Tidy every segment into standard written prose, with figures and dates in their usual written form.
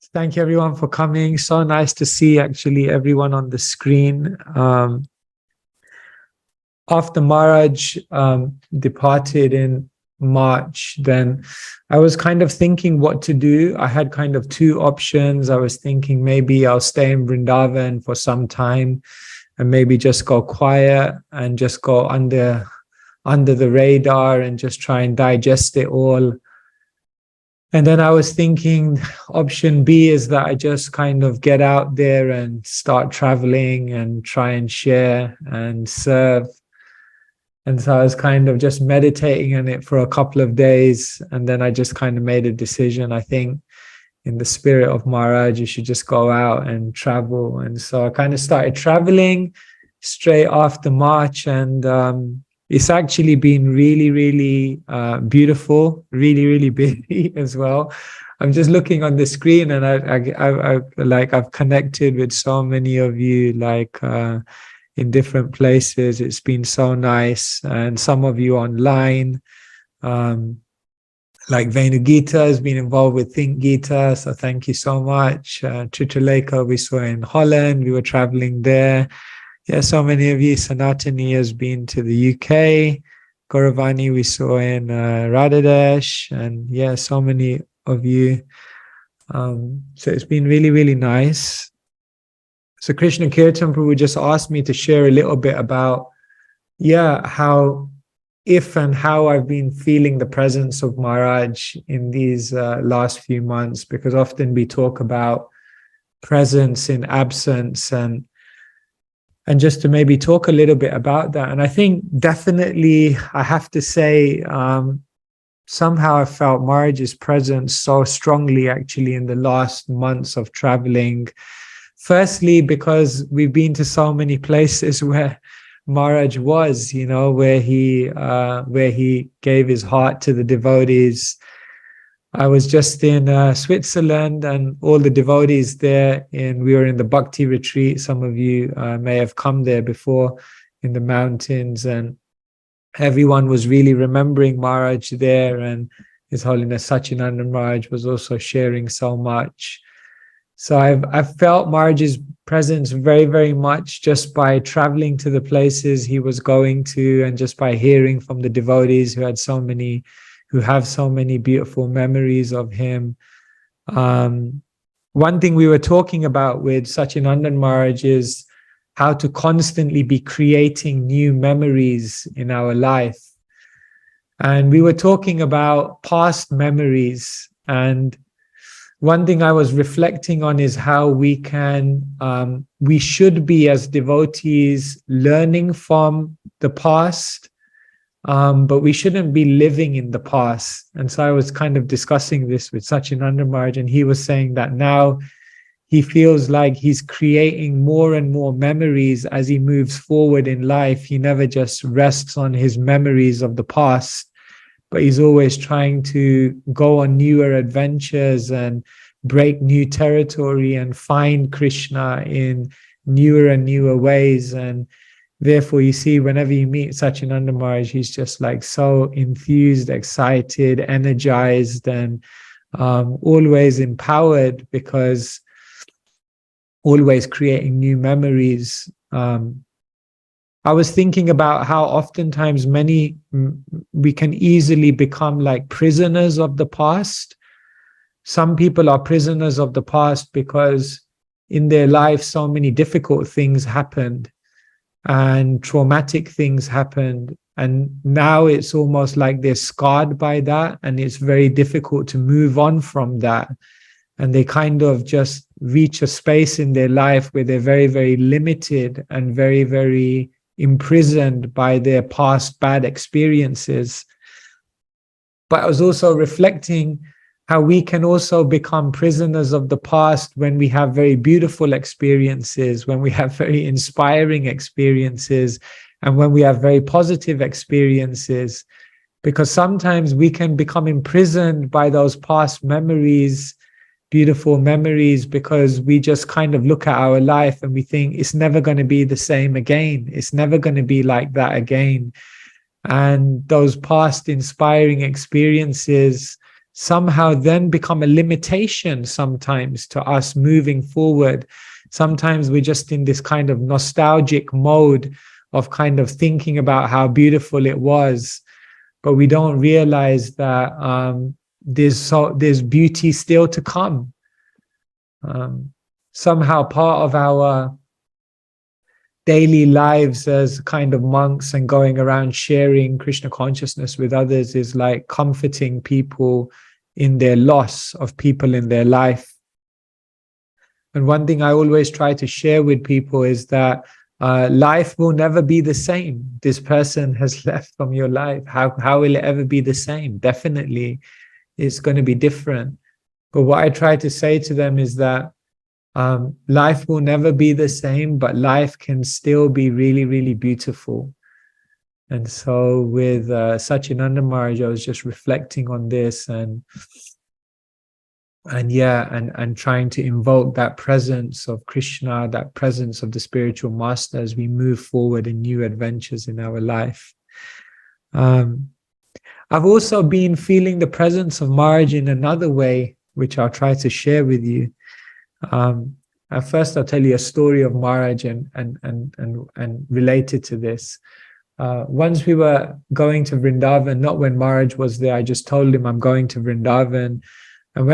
Thank you everyone for coming. So nice to see actually everyone on the screen. After Maharaj departed in March, then I was kind of thinking what to do. I had kind of two options. I was thinking maybe I'll stay in Vrindavan for some time and maybe just go quiet and just go under the radar and just try and digest it all. And then I was thinking option B is that I just kind of get out there and start traveling and try and share and serve. And so I was kind of just meditating on it for a couple of days. And then I just kind of made a decision. I think in the spirit of Maharaj, you should just go out and travel. And so I kind of started traveling straight after March. And it's actually been really, really beautiful, really, really busy as well. I'm just looking on the screen and I've connected with so many of you, in different places. It's been so nice. And some of you online, like Venu Gita has been involved with Think Gita. So thank you so much. Chitraleka, we saw in Holland. We were traveling there. Yeah, so many of you. Sanatani has been to the UK. Gauravani we saw in Radhadesh. And yeah, so many of you. So it's been really, really nice. So Krishna Kirtan Prabhu just asked me to share a little bit about, how I've been feeling the presence of Maharaj in these last few months, because often we talk about presence in absence and just to maybe talk a little bit about that. And I think definitely I have to say, somehow I felt Maharaj's presence so strongly actually in the last months of traveling. Firstly, because we've been to so many places where Maharaj was, where he gave his heart to the devotees. I was just in Switzerland, and all the devotees there, we were in the Bhakti retreat. Some of you may have come there before in the mountains, and everyone was really remembering Maharaj there, and His Holiness Satchidananda Maharaj was also sharing so much. So I've felt Maharaj's presence very, very much just by traveling to the places he was going to, and just by hearing from the devotees who have so many beautiful memories of him. One thing we were talking about with Satchidananda Maharaj is how to constantly be creating new memories in our life. And we were talking about past memories, and one thing I was reflecting on is how we should be as devotees learning from the past, but we shouldn't be living in the past. And so I was kind of discussing this with Satchidananda Maharaj, and he was saying that now he feels like he's creating more and more memories as he moves forward in life. He never just rests on his memories of the past, but he's always trying to go on newer adventures and break new territory and find Krishna in newer and newer ways. And therefore, you see, whenever you meet Satchidananda Maharaj, he's just like so enthused, excited, energized, and always empowered, because always creating new memories. I was thinking about how oftentimes we can easily become like prisoners of the past. Some people are prisoners of the past because in their life so many difficult things happened and traumatic things happened. And now it's almost like they're scarred by that, and it's very difficult to move on from that. And they kind of just reach a space in their life where they're very, very limited and very, very imprisoned by their past bad experiences. But I was also reflecting how we can also become prisoners of the past when we have very beautiful experiences, when we have very inspiring experiences, and when we have very positive experiences. Because sometimes we can become imprisoned by those past memories, beautiful memories, because we just kind of look at our life and we think it's never going to be the same again. It's never going to be like that again. And those past inspiring experiences somehow then become a limitation sometimes to us moving forward. Sometimes we're just in this kind of nostalgic mode of kind of thinking about how beautiful it was, but we don't realize that there's beauty still to come. Somehow part of our daily lives as kind of monks and going around sharing Krishna consciousness with others is like comforting people in their loss of people in their life. And one thing I always try to share with people is that life will never be the same. This person has left from your life. How will it ever be the same? Definitely it's going to be different. But what I try to say to them is that life will never be the same, but life can still be really, really beautiful. And so with Satchidananda Maharaj, I was just reflecting on this and trying to invoke that presence of Krishna, that presence of the spiritual master as we move forward in new adventures in our life. I've also been feeling the presence of Maharaj in another way, which I'll try to share with you. At first, I'll tell you a story of Maharaj and related to this. Once we were going to Vrindavan, not when Maharaj was there, I just told him I'm going to Vrindavan. And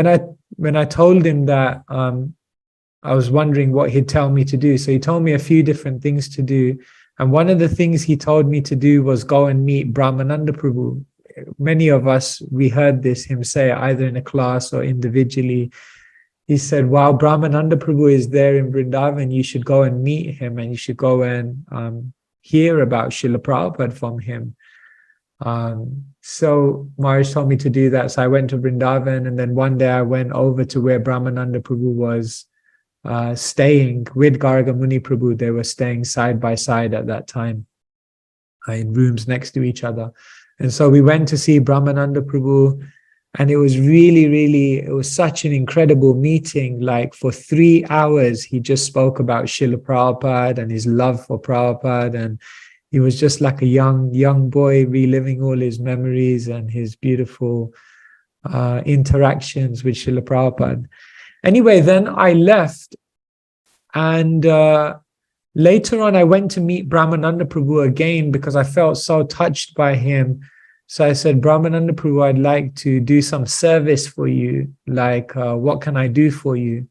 when I told him that, I was wondering what he'd tell me to do. So he told me a few different things to do. And one of the things he told me to do was go and meet Brahmananda Prabhu. Many of us, we heard him say either in a class or individually. He said, while Brahmananda Prabhu is there in Vrindavan, you should go and meet him and you should go and hear about Srila Prabhupada from him. So Maharaj told me to do that. So I went to Vrindavan, and then one day I went over to where Brahmananda Prabhu was staying with Garga Muni Prabhu. They were staying side by side at that time in rooms next to each other. And so we went to see Brahmananda Prabhu, and it was really, it was such an incredible meeting. Like for 3 hours, he just spoke about Srila Prabhupada and his love for Prabhupada. And he was just like a young boy reliving all his memories and his beautiful interactions with Srila Prabhupada. Anyway, then I left, and later on I went to meet Brahmananda Prabhu again because I felt so touched by him. So I said, Brahmananda Prabhu, I'd like to do some service for you. Like, what can I do for you?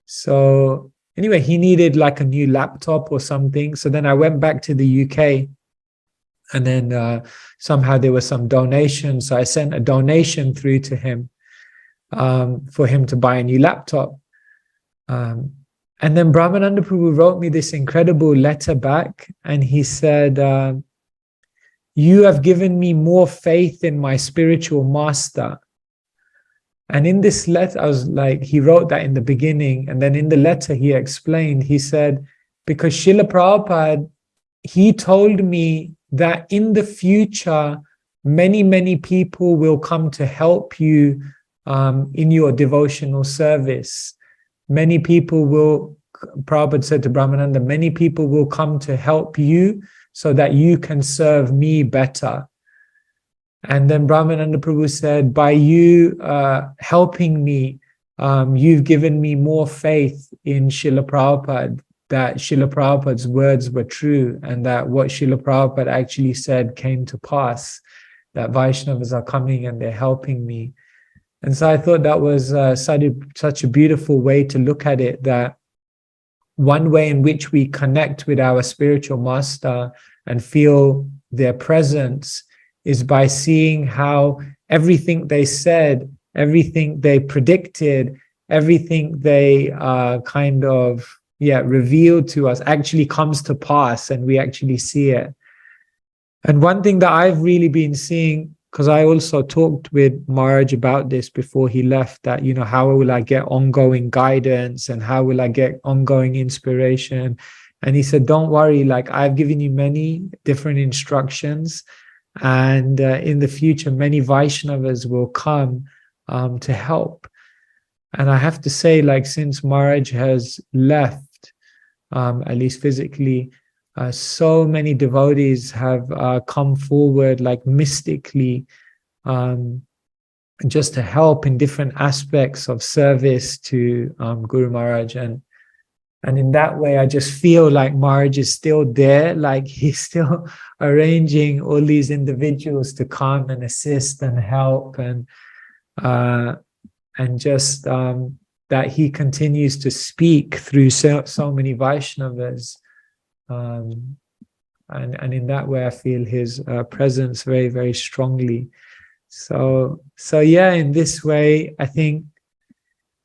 So anyway, he needed like a new laptop or something. So then I went back to the UK, and then somehow there was some donation. So I sent a donation through to him for him to buy a new laptop. And then Brahmananda Prabhu wrote me this incredible letter back, and he said, you have given me more faith in my spiritual master. And in this letter, I was like, he wrote that in the beginning. And then in the letter, he explained, he said, because Srila Prabhupada, he told me that in the future, many people will come to help you in your devotional service. Many people will, Prabhupada said to Brahmananda, many people will come to help you so that you can serve me better. And then Brahmananda Prabhu said, by you helping me, you've given me more faith in Srila Prabhupada, that Srila Prabhupada's words were true, and that what Srila Prabhupada actually said came to pass, that Vaishnavas are coming and they're helping me. And so I thought that was such a beautiful way to look at it, that one way in which we connect with our spiritual master and feel their presence is by seeing how everything they said, everything they predicted, everything they revealed to us actually comes to pass, and we actually see it. And one thing that I've really been seeing, because I also talked with Maharaj about this before he left, that, you know, how will I get ongoing guidance and how will I get ongoing inspiration? And he said, don't worry, like I've given you many different instructions, and in the future, many Vaishnavas will come to help. And I have to say, like, since Maharaj has left, at least physically, so many devotees have come forward, like mystically, just to help in different aspects of service to Guru Maharaj. And in that way, I just feel like Maharaj is still there, like he's still arranging all these individuals to come and assist and help, and just that he continues to speak through so many Vaishnavas. And in that way, I feel his presence very, very strongly. So yeah, in this way, I think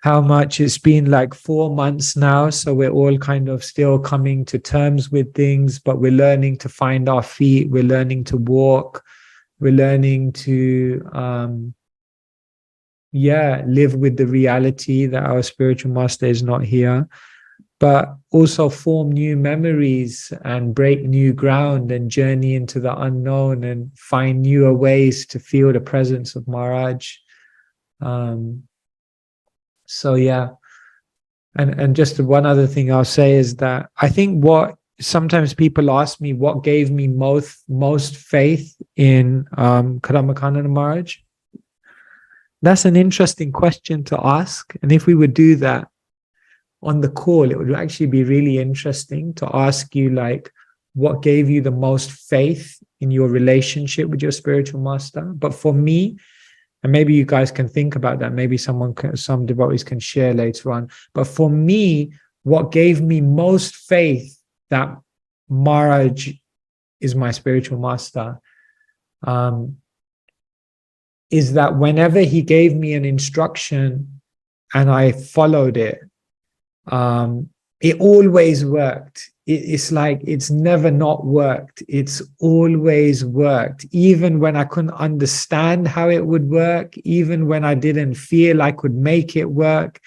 how much it's been like 4 months now. So we're all kind of still coming to terms with things, but we're learning to find our feet. We're learning to walk. We're learning to, live with the reality that our spiritual master is not here, but also form new memories and break new ground and journey into the unknown and find newer ways to feel the presence of Maharaj. So yeah, and just one other thing I'll say is that I think what sometimes people ask me, what gave me most faith in Kadamakananda Maharaj? That's an interesting question to ask. And if we would do that on the call, it would actually be really interesting to ask you, like, what gave you the most faith in your relationship with your spiritual master? But for me, and maybe you guys can think about that, maybe some devotees can share later on. But for me, what gave me most faith that Maharaj is my spiritual master is that whenever he gave me an instruction and I followed it, it always worked. It's like it's never not worked. It's always worked, even when I couldn't understand how it would work, even when I didn't feel I could make it work,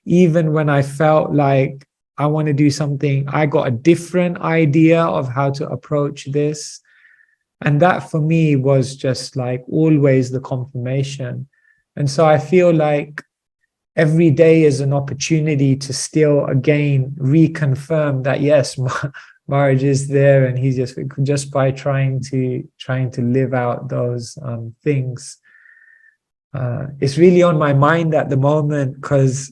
even when I felt like I want to do something, I got a different idea of how to approach this. And that for me was just like always the confirmation. And so I feel like every day is an opportunity to still again reconfirm that yes, Maharaj is there, and he's just by trying to live out those things. It's really on my mind at the moment because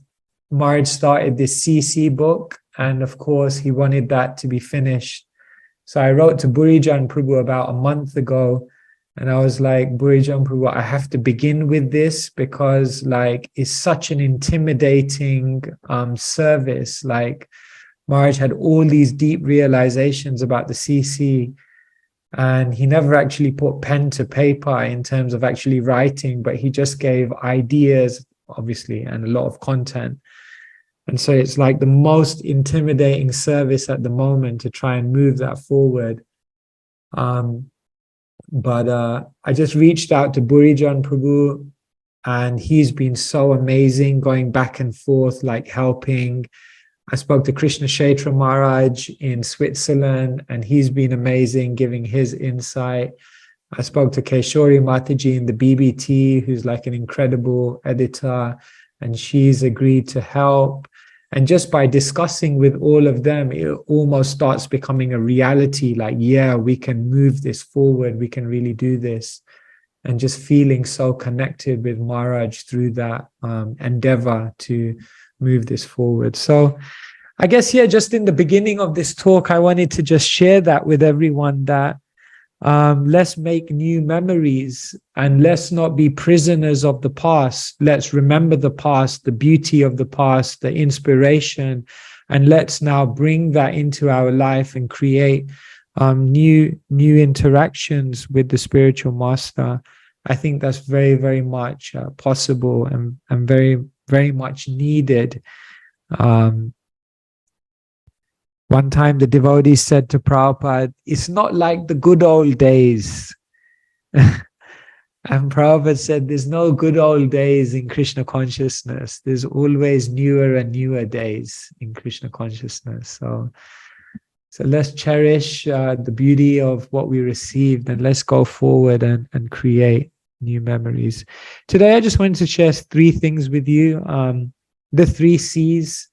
Maharaj started this CC book, and of course he wanted that to be finished. So I wrote to Burijan Prabhu about a month ago, and I was like, Burijan Prabhu, I have to begin with this because like it's such an intimidating service. Like Maharaj had all these deep realizations about the CC, and he never actually put pen to paper in terms of actually writing, but he just gave ideas, obviously, and a lot of content. And so it's like the most intimidating service at the moment to try and move that forward. But I just reached out to Burijan Prabhu, and he's been so amazing, going back and forth, like helping. I spoke to Krishna Kshetra Maharaj in Switzerland, and he's been amazing, giving his insight. I spoke to Keshori Mataji in the BBT, who's like an incredible editor, and she's agreed to help. And just by discussing with all of them, it almost starts becoming a reality, like, yeah, we can move this forward, we can really do this. And just feeling so connected with Maharaj through that endeavor to move this forward. So I guess, yeah, just in the beginning of this talk, I wanted to just share that with everyone, that let's make new memories and let's not be prisoners of the past. Let's remember the past, the beauty of the past, the inspiration, and let's now bring that into our life and create new interactions with the spiritual master. I think that's very, very much possible and very, very much needed. One time the devotee said to Prabhupada, it's not like the good old days. And Prabhupada said, there's no good old days in Krishna consciousness. There's always newer and newer days in Krishna consciousness. So let's cherish the beauty of what we received, and let's go forward and create new memories. Today, I just wanted to share 3 things with you. The 3 C's.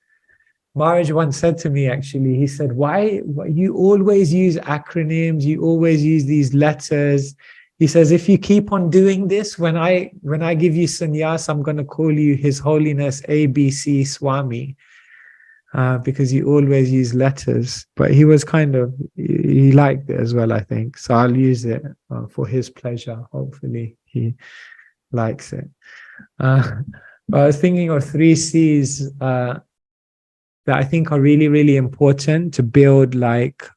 Maharaj once said to me, actually, he said, why you always use acronyms, you always use these letters. he says, if you keep on doing this, when I give you sannyas, I'm going to call you His Holiness ABC Swami, because you always use letters. But he was he liked it as well, I think. So I'll use it for his pleasure. Hopefully he likes it. But I was thinking of 3 C's that I think are really, really important to build like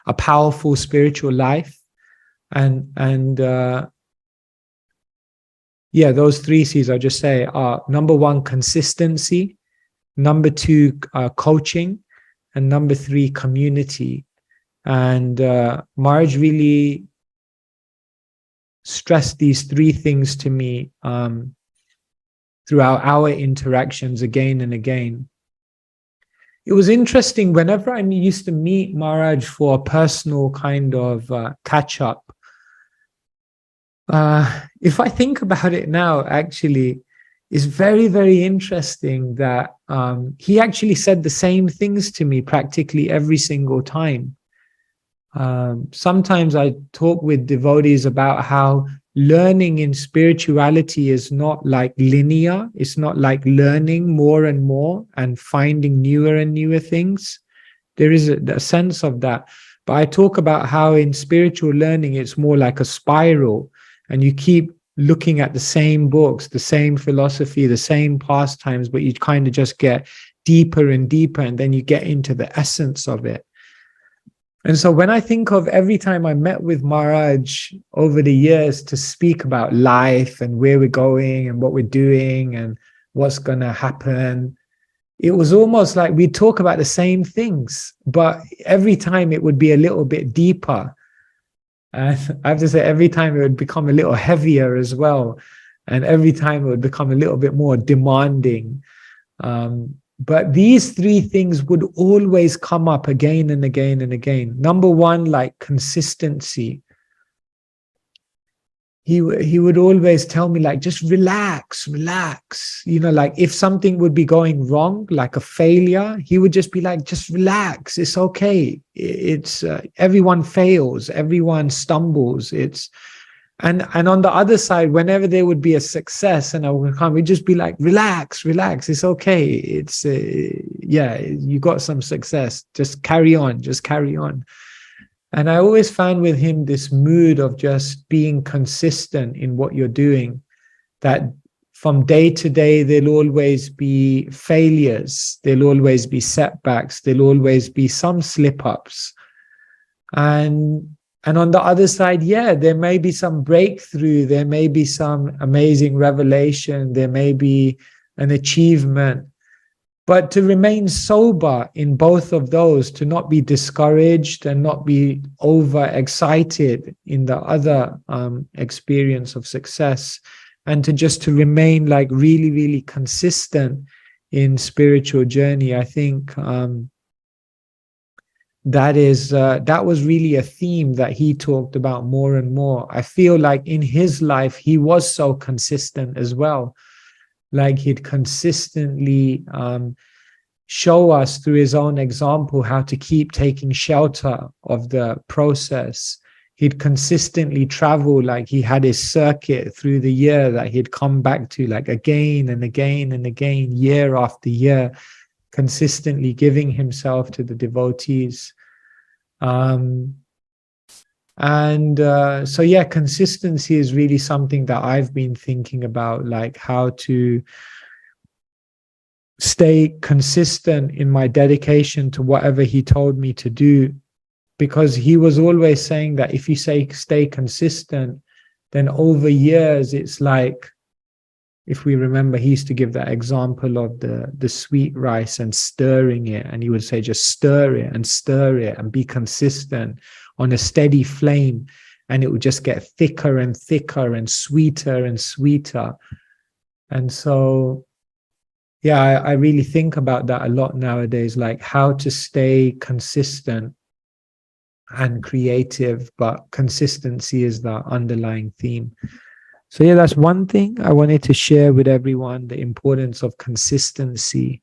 a powerful spiritual life. And those 3 C's I'll just say are: number 1, consistency; number 2, coaching; and number 3, community. And Maharaj really stressed these 3 things to me throughout our interactions again and again. It was interesting, whenever I used to meet Maharaj for a personal kind of catch-up, if I think about it now, actually, it's very, very interesting that he actually said the same things to me practically every single time. Sometimes I talk with devotees about how learning in spirituality is not like linear. It's not like learning more and more and finding newer and newer things. There is a sense of that. But I talk about how in spiritual learning, it's more like a spiral, and you keep looking at the same books, the same philosophy, the same pastimes, but you kind of just get deeper and deeper, and then you get into the essence of it. And so when I think of every time I met with Maharaj over the years to speak about life and where we're going and what we're doing and what's going to happen, it was almost like we talk about the same things, but every time it would be a little bit deeper. And I have to say, every time it would become a little heavier as well. And every time it would become a little bit more demanding. But these 3 things would always come up again and again and again. Number 1, like consistency. He would always tell me, like, just relax. You know, like if something would be going wrong, like a failure, he would just be like, just relax. It's okay. It's everyone fails. Everyone stumbles. And on the other side, whenever there would be a success and I would come, we'd just be like, relax. It's okay. It's you got some success. Just carry on. And I always found with him this mood of just being consistent in what you're doing, that from day to day, there'll always be failures. There'll always be setbacks. There'll always be some slip-ups. And on the other side, there may be some breakthrough. There may be some amazing revelation. There may be an achievement. But to remain sober in both of those, to not be discouraged and not be overexcited in the other experience of success, and to remain like really, really consistent in spiritual journey, I think that was really a theme that he talked about more and more. I feel like in his life, he was so consistent as well. Like he'd consistently show us through his own example how to keep taking shelter of the process. He'd consistently travel, like he had his circuit through the year that he'd come back to, like again and again and again, year after year, consistently giving himself to the devotees. Consistency is really something that I've been thinking about, like how to stay consistent in my dedication to whatever he told me to do, because he was always saying that if you stay consistent, then over years, it's like, if we remember, he used to give that example of the sweet rice and stirring it, and he would say, just stir it and be consistent on a steady flame, and it would just get thicker and thicker and sweeter and sweeter. And so, I really think about that a lot nowadays, like how to stay consistent and creative, but consistency is the underlying theme. So that's one thing I wanted to share with everyone, the importance of consistency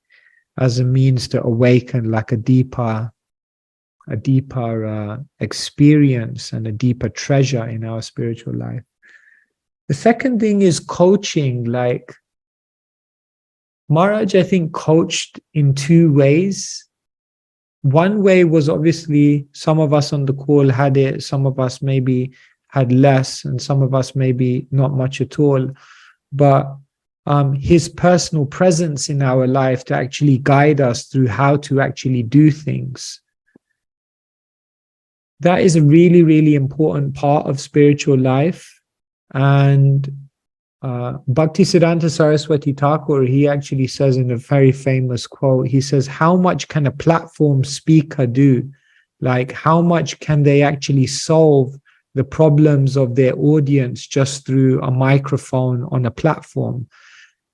as a means to awaken like a deeper a deeper experience and a deeper treasure in our spiritual life. The second thing is coaching. Like Maharaj, I think, coached in two ways. One way was obviously some of us on the call had it, some of us maybe had less, and some of us maybe not much at all. But his personal presence in our life to actually guide us through how to actually do things. That is a really, really important part of spiritual life. And Bhaktisiddhanta Saraswati Thakur, he actually says in a very famous quote, he says, how much can a platform speaker do? Like, how much can they actually solve the problems of their audience just through a microphone on a platform?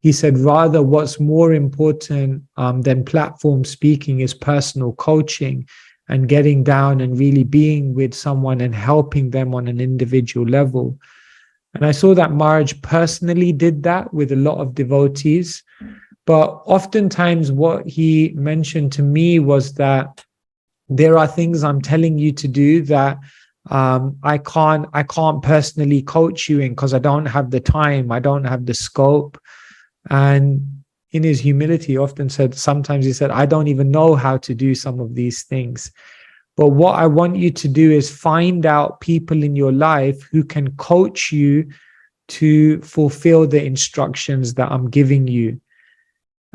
He said, rather, what's more important than platform speaking is personal coaching and getting down and really being with someone and helping them on an individual level. And I saw that Maharaj personally did that with a lot of devotees. But oftentimes what he mentioned to me was that there are things I'm telling you to do that I can't personally coach you in because I don't have the time, I don't have the scope. And in his humility, often said, sometimes he said, I don't even know how to do some of these things. But what I want you to do is find out people in your life who can coach you to fulfill the instructions that I'm giving you.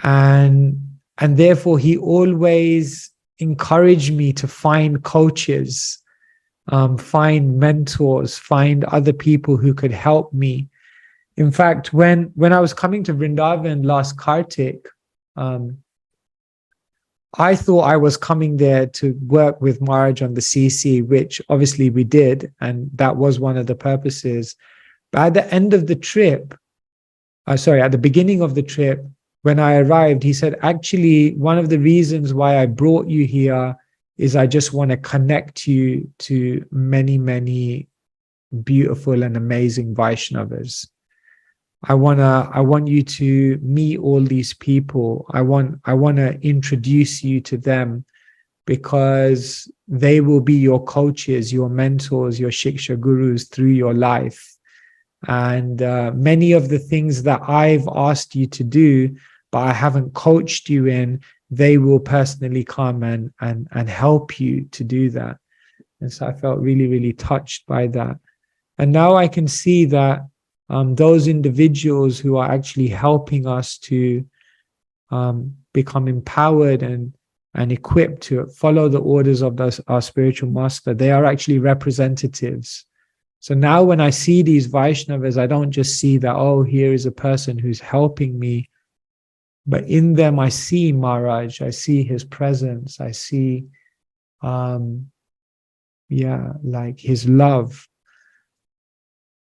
And therefore, he always encouraged me to find coaches, find mentors, find other people who could help me. In fact, when I was coming to Vrindavan last Kartik, I thought I was coming there to work with Maharaj on the CC, which obviously we did, and that was one of the purposes. But at the end of the trip, at the beginning of the trip, when I arrived, he said, actually, one of the reasons why I brought you here is I just want to connect you to many, many beautiful and amazing Vaishnavas. I want you to meet all these people. I want to introduce you to them because they will be your coaches, your mentors, your Shiksha gurus through your life. And many of the things that I've asked you to do, but I haven't coached you in, they will personally come and help you to do that. And so I felt really, really touched by that. And now I can see that those individuals who are actually helping us to become empowered and equipped to follow the orders of our spiritual master, they are actually representatives. So now when I see these Vaishnavas, I don't just see that, oh, here is a person who's helping me, but in them I see Maharaj, I see his presence, I see, like his love.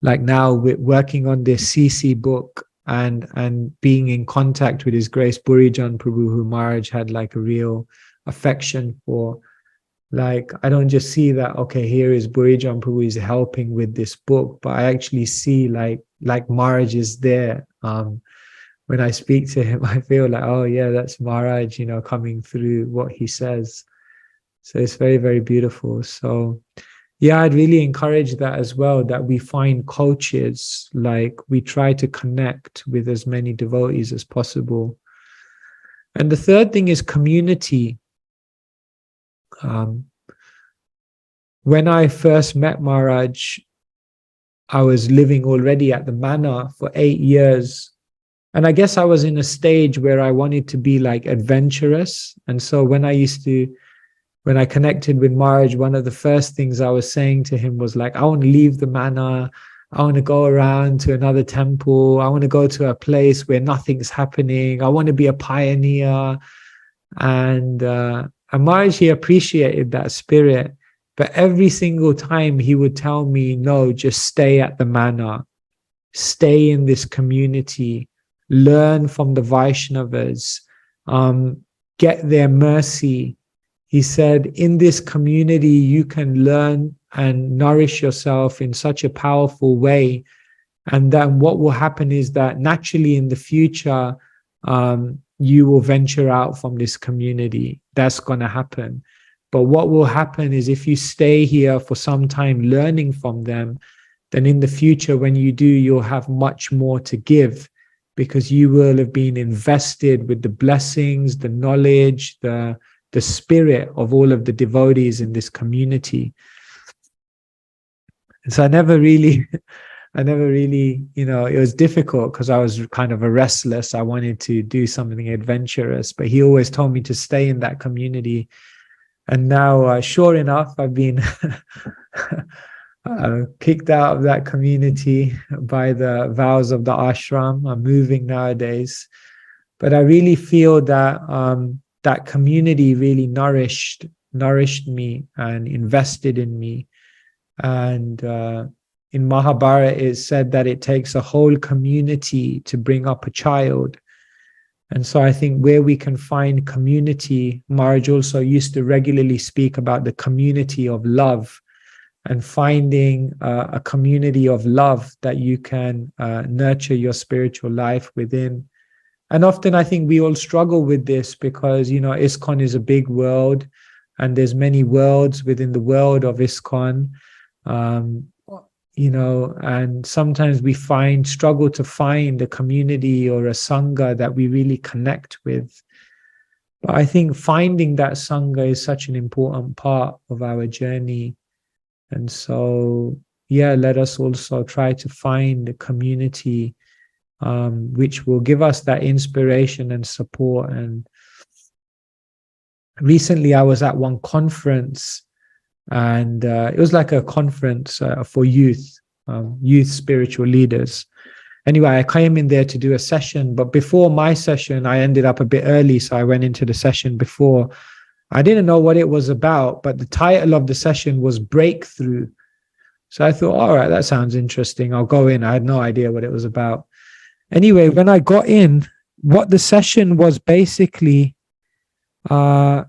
Like now we're working on this CC book and being in contact with His Grace Burijan Prabhu, who Maharaj had like a real affection for. Like, I don't just see that, okay, here is Burijan Prabhu is helping with this book, but I actually see like Maharaj is there. When I speak to him, I feel like, oh yeah, that's Maharaj, coming through what he says. So it's very, very beautiful. So yeah, I'd really encourage that as well, that we find coaches, like we try to connect with as many devotees as possible. And the third thing is community. When I first met Maharaj, I was living already at the manor for 8 years. And I guess I was in a stage where I wanted to be like adventurous. And so when I connected with Maharaj, one of the first things I was saying to him was like, I want to leave the manor. I want to go around to another temple. I want to go to a place where nothing's happening. I want to be a pioneer. And Maharaj, he appreciated that spirit. But every single time he would tell me, no, just stay at the manor. Stay in this community. Learn from the Vaishnavas. Get their mercy. He said, in this community, you can learn and nourish yourself in such a powerful way. And then what will happen is that naturally in the future, you will venture out from this community. That's going to happen. But what will happen is if you stay here for some time learning from them, then in the future, when you do, you'll have much more to give, because you will have been invested with the blessings, the knowledge, the spirit of all of the devotees in this community. And so I never really, it was difficult because I was kind of a restless. I wanted to do something adventurous, but he always told me to stay in that community. And now, sure enough, I've been kicked out of that community by the vows of the ashram. I'm moving nowadays. But I really feel that that community really nourished me and invested in me. And in Mahabharata, it said that it takes a whole community to bring up a child. And so I think where we can find community, Maharaj also used to regularly speak about the community of love, and finding a community of love that you can nurture your spiritual life within. And often I think we all struggle with this because, ISKCON is a big world, and there's many worlds within the world of ISKCON. And sometimes we struggle to find a community or a sangha that we really connect with. But I think finding that sangha is such an important part of our journey. And so, let us also try to find a community which will give us that inspiration and support. And recently I was at one conference, and it was like a conference for youth spiritual leaders. Anyway, I came in there to do a session, but before my session, I ended up a bit early, so I went into the session before. I didn't know what it was about, but the title of the session was Breakthrough. So I thought, all right, that sounds interesting. I'll go in. I had no idea what it was about. Anyway, when I got in, what the session was basically, it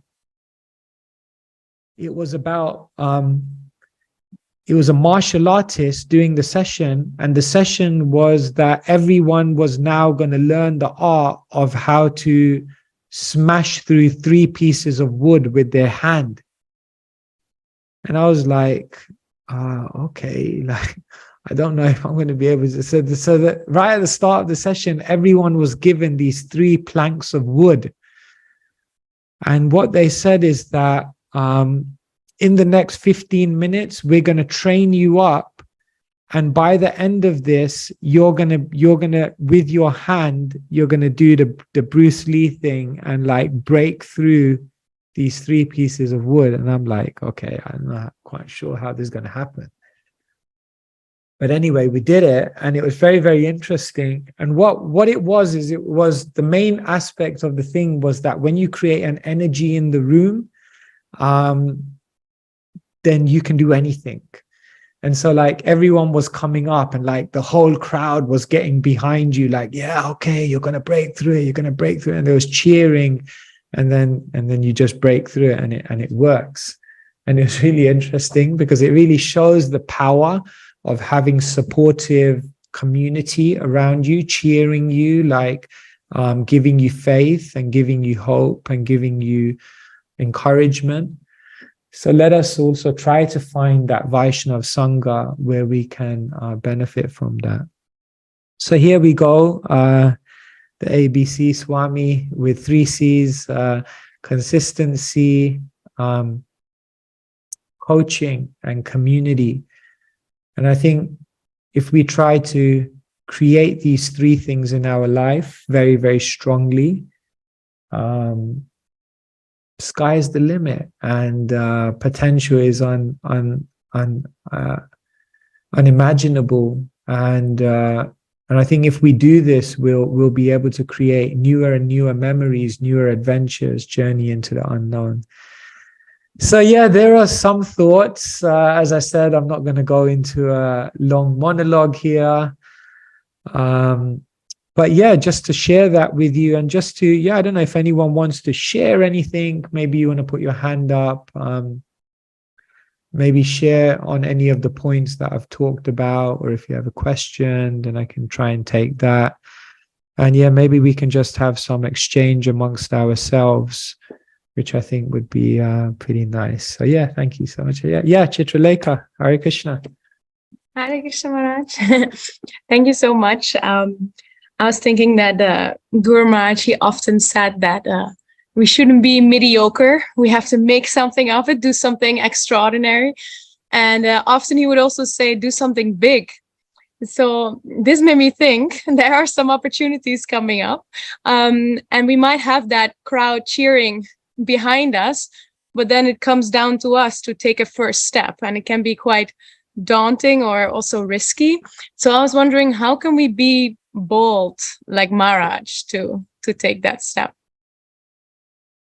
was about, it was a martial artist doing the session, and the session was that everyone was now going to learn the art of how to smash through 3 pieces of wood with their hand. And I was like, okay, like, I don't know if I'm going to be able to. So that right at the start of the session, everyone was given these 3 planks of wood. And what they said is that in the next 15 minutes, we're going to train you up. And by the end of this, you're gonna with your hand, you're gonna do the Bruce Lee thing and like break through these 3 pieces of wood. And I'm like, okay, I'm not quite sure how this is gonna happen. But anyway, we did it, and it was very, very interesting. And what it was is, it was the main aspect of the thing was that when you create an energy in the room, then you can do anything. And so like everyone was coming up, and like the whole crowd was getting behind you, like, yeah, okay, you're going to break through it. You're going to break through it. And there was cheering, and then you just break through it, and it works. And it was really interesting because it really shows the power of having supportive community around you, cheering you, like giving you faith and giving you hope and giving you encouragement. So let us also try to find that Vaishnav Sangha where we can benefit from that. So here we go, the ABC Swami with 3 C's, consistency, coaching, and community. And I think if we try to create these 3 things in our life very, very strongly, sky's the limit, and potential is unimaginable. And I think if we do this, we'll be able to create newer and newer memories, newer adventures, journey into the unknown. So yeah, there are some thoughts. As I said, I'm not going to go into a long monologue here. But yeah, just to share that with you, and just to, I don't know if anyone wants to share anything. Maybe you want to put your hand up, maybe share on any of the points that I've talked about, or if you have a question, then I can try and take that. And yeah, maybe we can just have some exchange amongst ourselves. which I think would be pretty nice. So yeah, thank you so much. Yeah, Chitralekha, Hare Krishna. Hare Krishna Maharaj. Thank you so much. I was thinking that Guru Maharaj, he often said that we shouldn't be mediocre. We have to make something of it, do something extraordinary. And often he would also say, do something big. So this made me think there are some opportunities coming up. And we might have that crowd cheering behind us, but then it comes down to us to take a first step. And it can be quite daunting or also risky. So I was wondering, how can we be bold like Maharaj to take that step?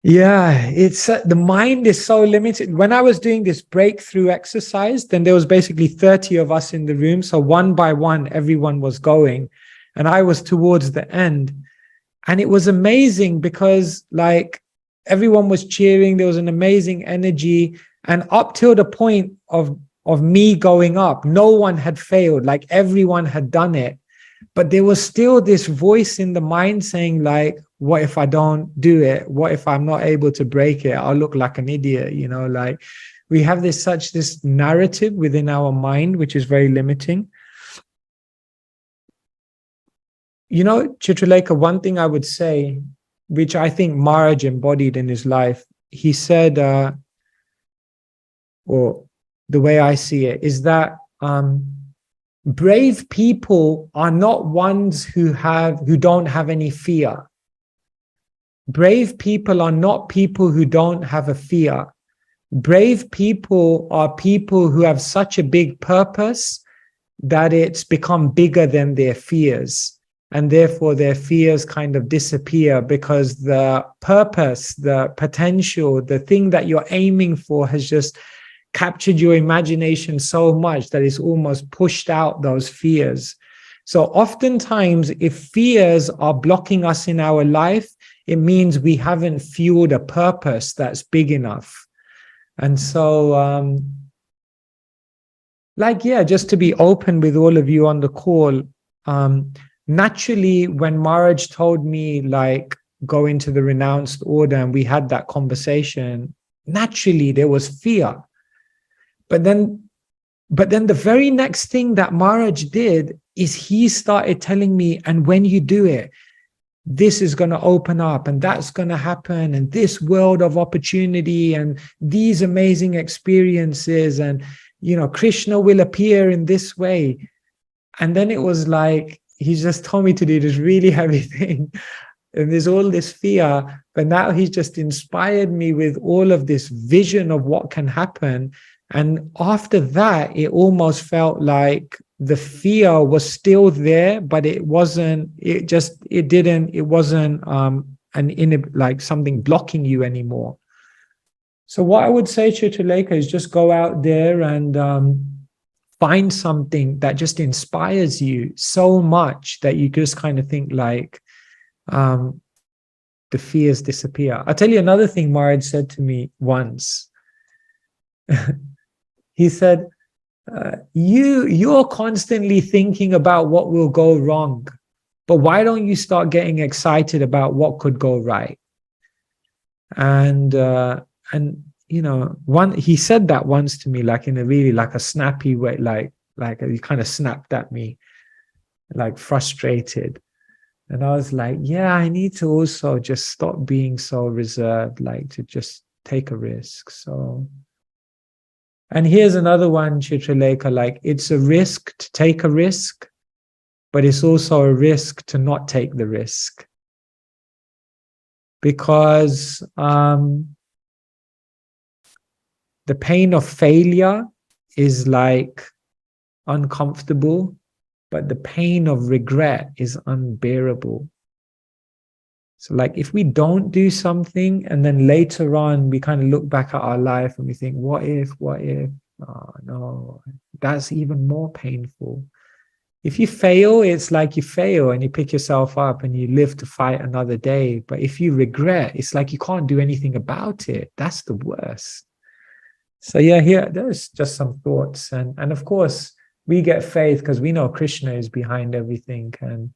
Yeah, it's the mind is so limited. When I was doing this breakthrough exercise, then there was basically 30 of us in the room. So one by one, everyone was going, and I was towards the end. And it was amazing because like everyone was cheering. There was an amazing energy. And up till the point of me going up, no one had failed. Like everyone had done it. But there was still this voice in the mind saying like, what if I don't do it? What if I'm not able to break it? I'll look like an idiot, you know, like we have this narrative within our mind, which is very limiting. You know, Chitralekha, one thing I would say, which I think Maharaj embodied in his life, he said, or the way I see it, is that brave people are not ones who don't have any fear. Brave people are not people who don't have a fear. Brave people are people who have such a big purpose that it's become bigger than their fears. And therefore their fears kind of disappear because the purpose, the potential, the thing that you're aiming for has just captured your imagination so much that it's almost pushed out those fears. So oftentimes, if fears are blocking us in our life, it means we haven't fueled a purpose that's big enough. And so, just to be open with all of you on the call, naturally, when Maharaj told me, like, go into the renounced order, and we had that conversation, naturally, there was fear. But then the very next thing that Maharaj did is he started telling me, and when you do it, this is going to open up and that's going to happen, and this world of opportunity and these amazing experiences, and, you know, Krishna will appear in this way. And then it was like, he just told me to do this really heavy thing. And there's all this fear, but now he's just inspired me with all of this vision of what can happen. And after that, it almost felt like the fear was still there, but it wasn't like something blocking you anymore. So what I would say, Chitralekha, is just go out there and find something that just inspires you so much that you just kind of think like the fears disappear. I'll tell you another thing Maharaj said to me once. He said, you're constantly thinking about what will go wrong, but why don't you start getting excited about what could go right? And you know, he said that once to me, like in a really like a snappy way, like he kind of snapped at me, like frustrated. And I was like, yeah, I need to also just stop being so reserved, like to just take a risk. So, and here's another one, Chitralekha, like it's a risk to take a risk, but it's also a risk to not take the risk. Because the pain of failure is like uncomfortable, but the pain of regret is unbearable. So like if we don't do something and then later on we kind of look back at our life and we think, what if? Oh no, that's even more painful. If you fail, it's like you fail and you pick yourself up and you live to fight another day. But if you regret, it's like you can't do anything about it. That's the worst. So yeah, here, there's just some thoughts. And of course, we get faith because we know Krishna is behind everything. And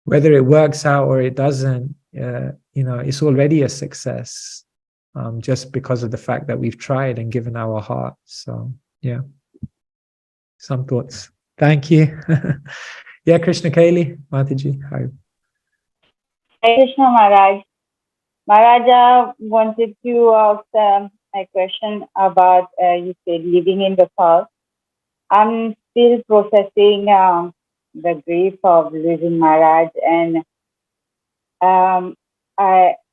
whether it works out or it doesn't, it's already a success, just because of the fact that we've tried and given our heart. So yeah, some thoughts. Thank you. Yeah, Krishna Kaili, Mataji. Hi. Hare Krishna Maharaj. Maharaj, wanted to ask a question about, you said, living in the past. I'm still processing the grief of losing Maharaj, and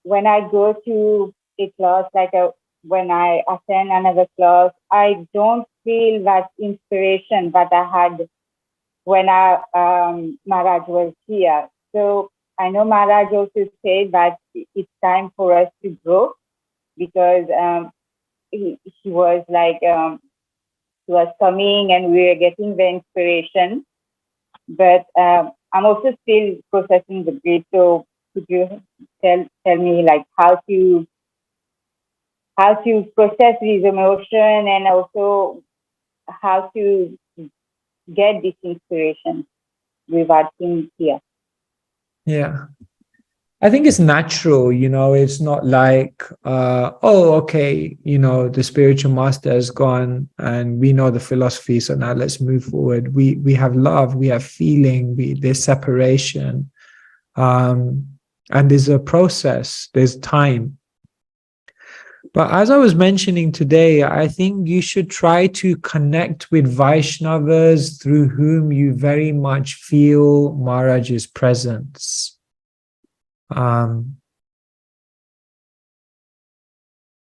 when I go to a class, when I attend another class, I don't feel that inspiration that I had when Maharaj was here. So I know Maharaj also said that it's time for us to grow, because he was he was coming and we were getting the inspiration. But I'm also still processing the grief. So could you tell me how to process this emotion, and also how to get this inspiration without him here? Yeah. I think it's natural, it's not like, okay, the spiritual master has gone and we know the philosophy, so now let's move forward. We have love, we have feeling, there's separation, and there's a process, there's time. But as I was mentioning today, I think you should try to connect with Vaishnavas through whom you very much feel Maharaj's presence.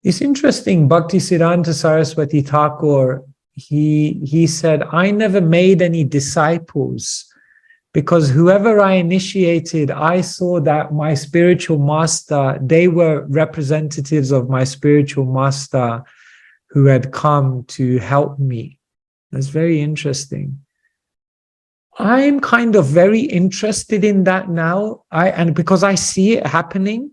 It's interesting, Bhaktisiddhanta Saraswati Thakur, he said, I never made any disciples, because whoever I initiated, I saw that my spiritual master, they were representatives of my spiritual master who had come to help me. That's very interesting. I'm kind of very interested in that now. And because I see it happening,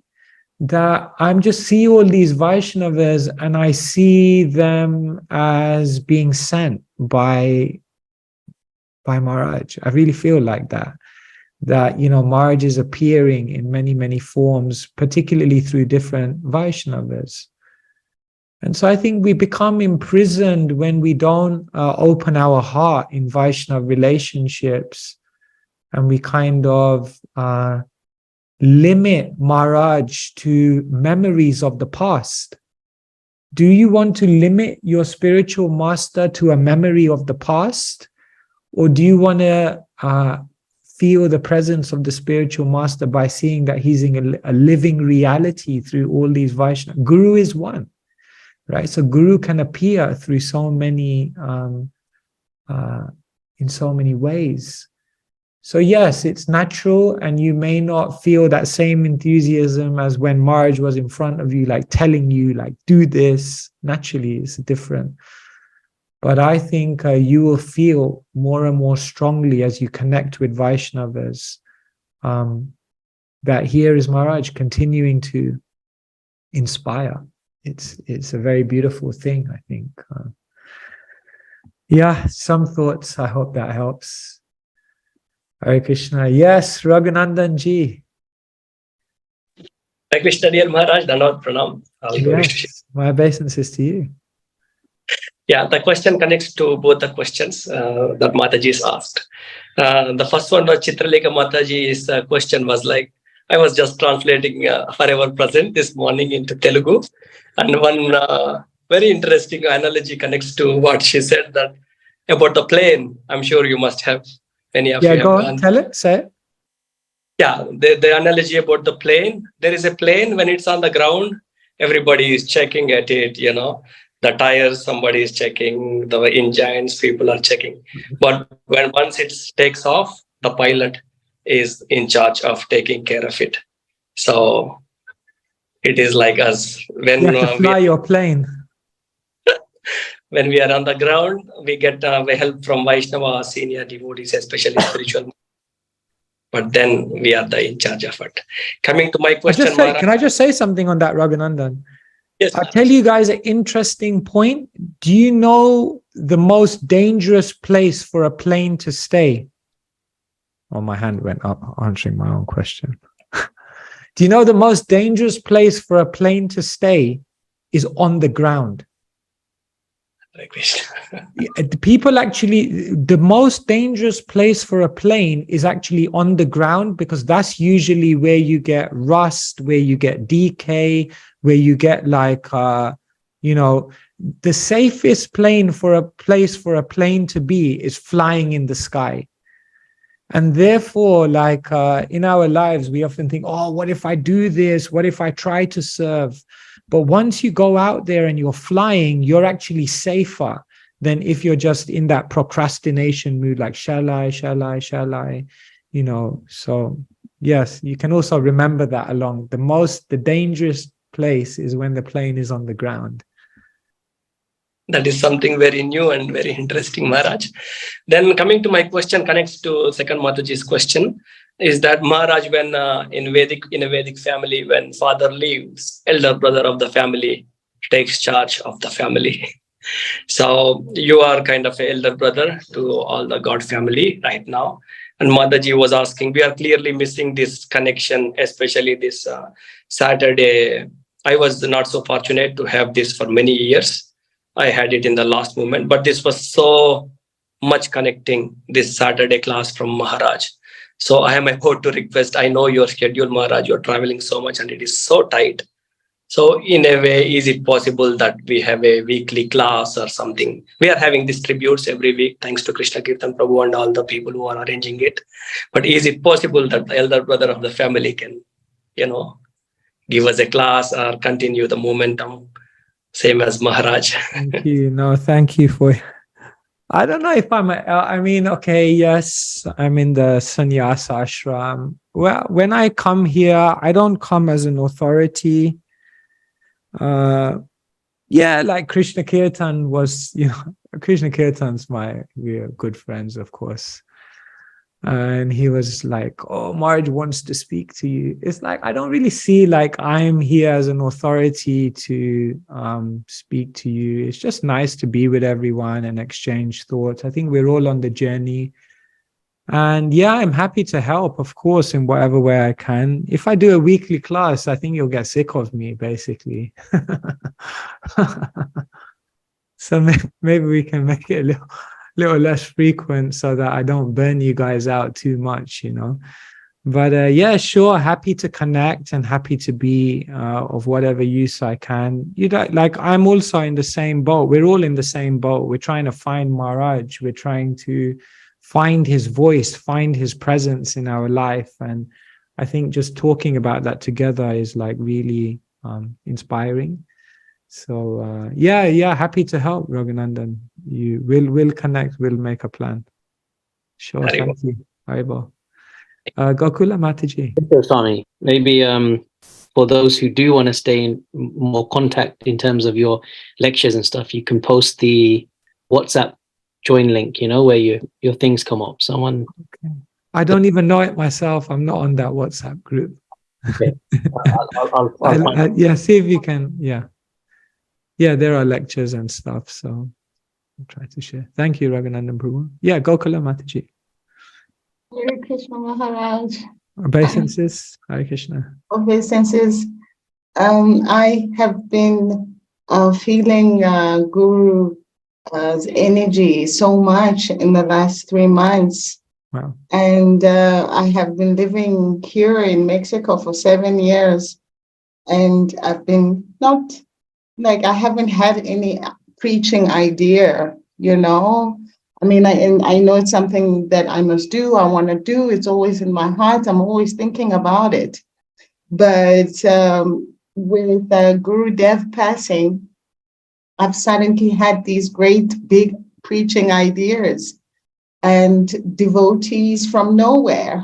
that I'm just see all these Vaishnavas and I see them as being sent by Maharaj. I really feel like that Maharaj is appearing in many, many forms, particularly through different Vaishnavas. And so I think we become imprisoned when we don't open our heart in Vaishnava relationships, and we kind of limit Maharaj to memories of the past. Do you want to limit your spiritual master to a memory of the past? Or do you want to feel the presence of the spiritual master by seeing that he's in a living reality through all these Vaishnavas? Guru is one, right? So Guru can appear through so many, in so many ways. So yes, it's natural, and you may not feel that same enthusiasm as when Maharaj was in front of you, telling you, do this. Naturally, it's different. But I think you will feel more and more strongly as you connect with Vaishnavas that here is Maharaj continuing to inspire. It's a very beautiful thing, I think. Yeah, some thoughts. I hope that helps. Hare Krishna. Yes, Raghunandan ji. Hare Krishna, dear Maharaj, Dandavat Pranam. Yes, my obeisances to you. Yeah, the question connects to both the questions that Mataji has asked. The first one was Chitralekha Mataji's question was I was just translating forever present this morning into Telugu. And one very interesting analogy connects to what she said, that about the plane. I'm sure you must have, many of you have go on, gone. tell it, say it. Yeah, the analogy about the plane. There is a plane, when it's on the ground, everybody is checking at it, the tires, somebody is checking, the engines, people are checking. But once it takes off, the pilot is in charge of taking care of it. So it is like us. When you have to fly your plane. When we are on the ground, we get help from Vaishnava, senior devotees, especially spiritual. But then we are in charge of it. Coming to my question, can I just say something on that, Raghunandan? Yes. I'll tell you guys an interesting point. Do you know the most dangerous place for a plane to stay? Oh, my hand went up answering my own question. Do you know the most dangerous place for a plane to stay is on the ground? The people actually, the most dangerous place for a plane is actually on the ground, because that's usually where you get rust, where you get decay, where you get like, you know, the safest place for a plane to be is flying in the sky. And therefore, like in our lives, we often think, oh, what if I do this? What if I try to serve? But once you go out there and you're flying, you're actually safer than if you're just in that procrastination mood, like, shall I, you know? So yes, you can also remember that along. The dangerous place is when the plane is on the ground. That is something very new and very interesting, Maharaj. Then coming to my question, connects to second Mataji's question, is that Maharaj, when in a Vedic family, when father leaves, elder brother of the family takes charge of the family. So you are kind of an elder brother to all the God family right now. And Mataji was asking, we are clearly missing this connection, especially this Saturday. I was not so fortunate to have this for many years. I had it in the last moment, but this was so much connecting, this Saturday class from Maharaj. So I am about to request, I know your schedule, Maharaj, you're traveling so much and it is so tight. So in a way, is it possible that we have a weekly class or something? We are having these tributes every week, thanks to Krishna Kirtan Prabhu and all the people who are arranging it. But is it possible that the elder brother of the family can, you know, give us a class or continue the momentum, same as Maharaj? Thank you. No, thank you for... I don't know if I mean, okay, yes, I'm in the sannyasa ashram. Well, when I come here, I don't come as an authority. Yeah, like Krishna Kirtan was, you know, Krishna Kirtan's we're good friends, of course. And he was like, oh, Maharaj wants to speak to you. It's like, I don't really see like I'm here as an authority to speak to you. It's just nice to be with everyone and exchange thoughts. I think we're all on the journey. And yeah, I'm happy to help, of course, in whatever way I can. If I do a weekly class, I think you'll get sick of me, basically. So maybe we can make it a little less frequent so that I don't burn you guys out too much, you know. But yeah, sure, happy to connect and happy to be of whatever use I can. You know, like I'm also in the same boat. We're all in the same boat. We're trying to find Maharaj. We're trying to find his voice, find his presence in our life. And I think just talking about that together is like really inspiring. So yeah, happy to help, Raghunandan. We'll connect, we'll make a plan. Sure, thank you. Haribo. Gokula Mataji. Swami, maybe for those who do want to stay in more contact in terms of your lectures and stuff, you can post the WhatsApp join link, you know, where your things come up. Someone. Okay. I don't even know it myself. I'm not on that WhatsApp group. Okay. I'll yeah, see if you can. Yeah, there are lectures and stuff, so I'll try to share. Thank you, Raghunandan Prabhu. Yeah, Gokula Mataji. Hare Krishna Maharaj. Obeisances, Hare Krishna. Obeisances. I have been feeling Guru's energy so much in the last 3 months. Wow. And I have been living here in Mexico for 7 years. And I've been I haven't had any preaching idea, you know. I mean, I know it's something that I must do, I want to do. It's always in my heart. I'm always thinking about it. But with Guru Dev passing, I've suddenly had these great big preaching ideas. And devotees from nowhere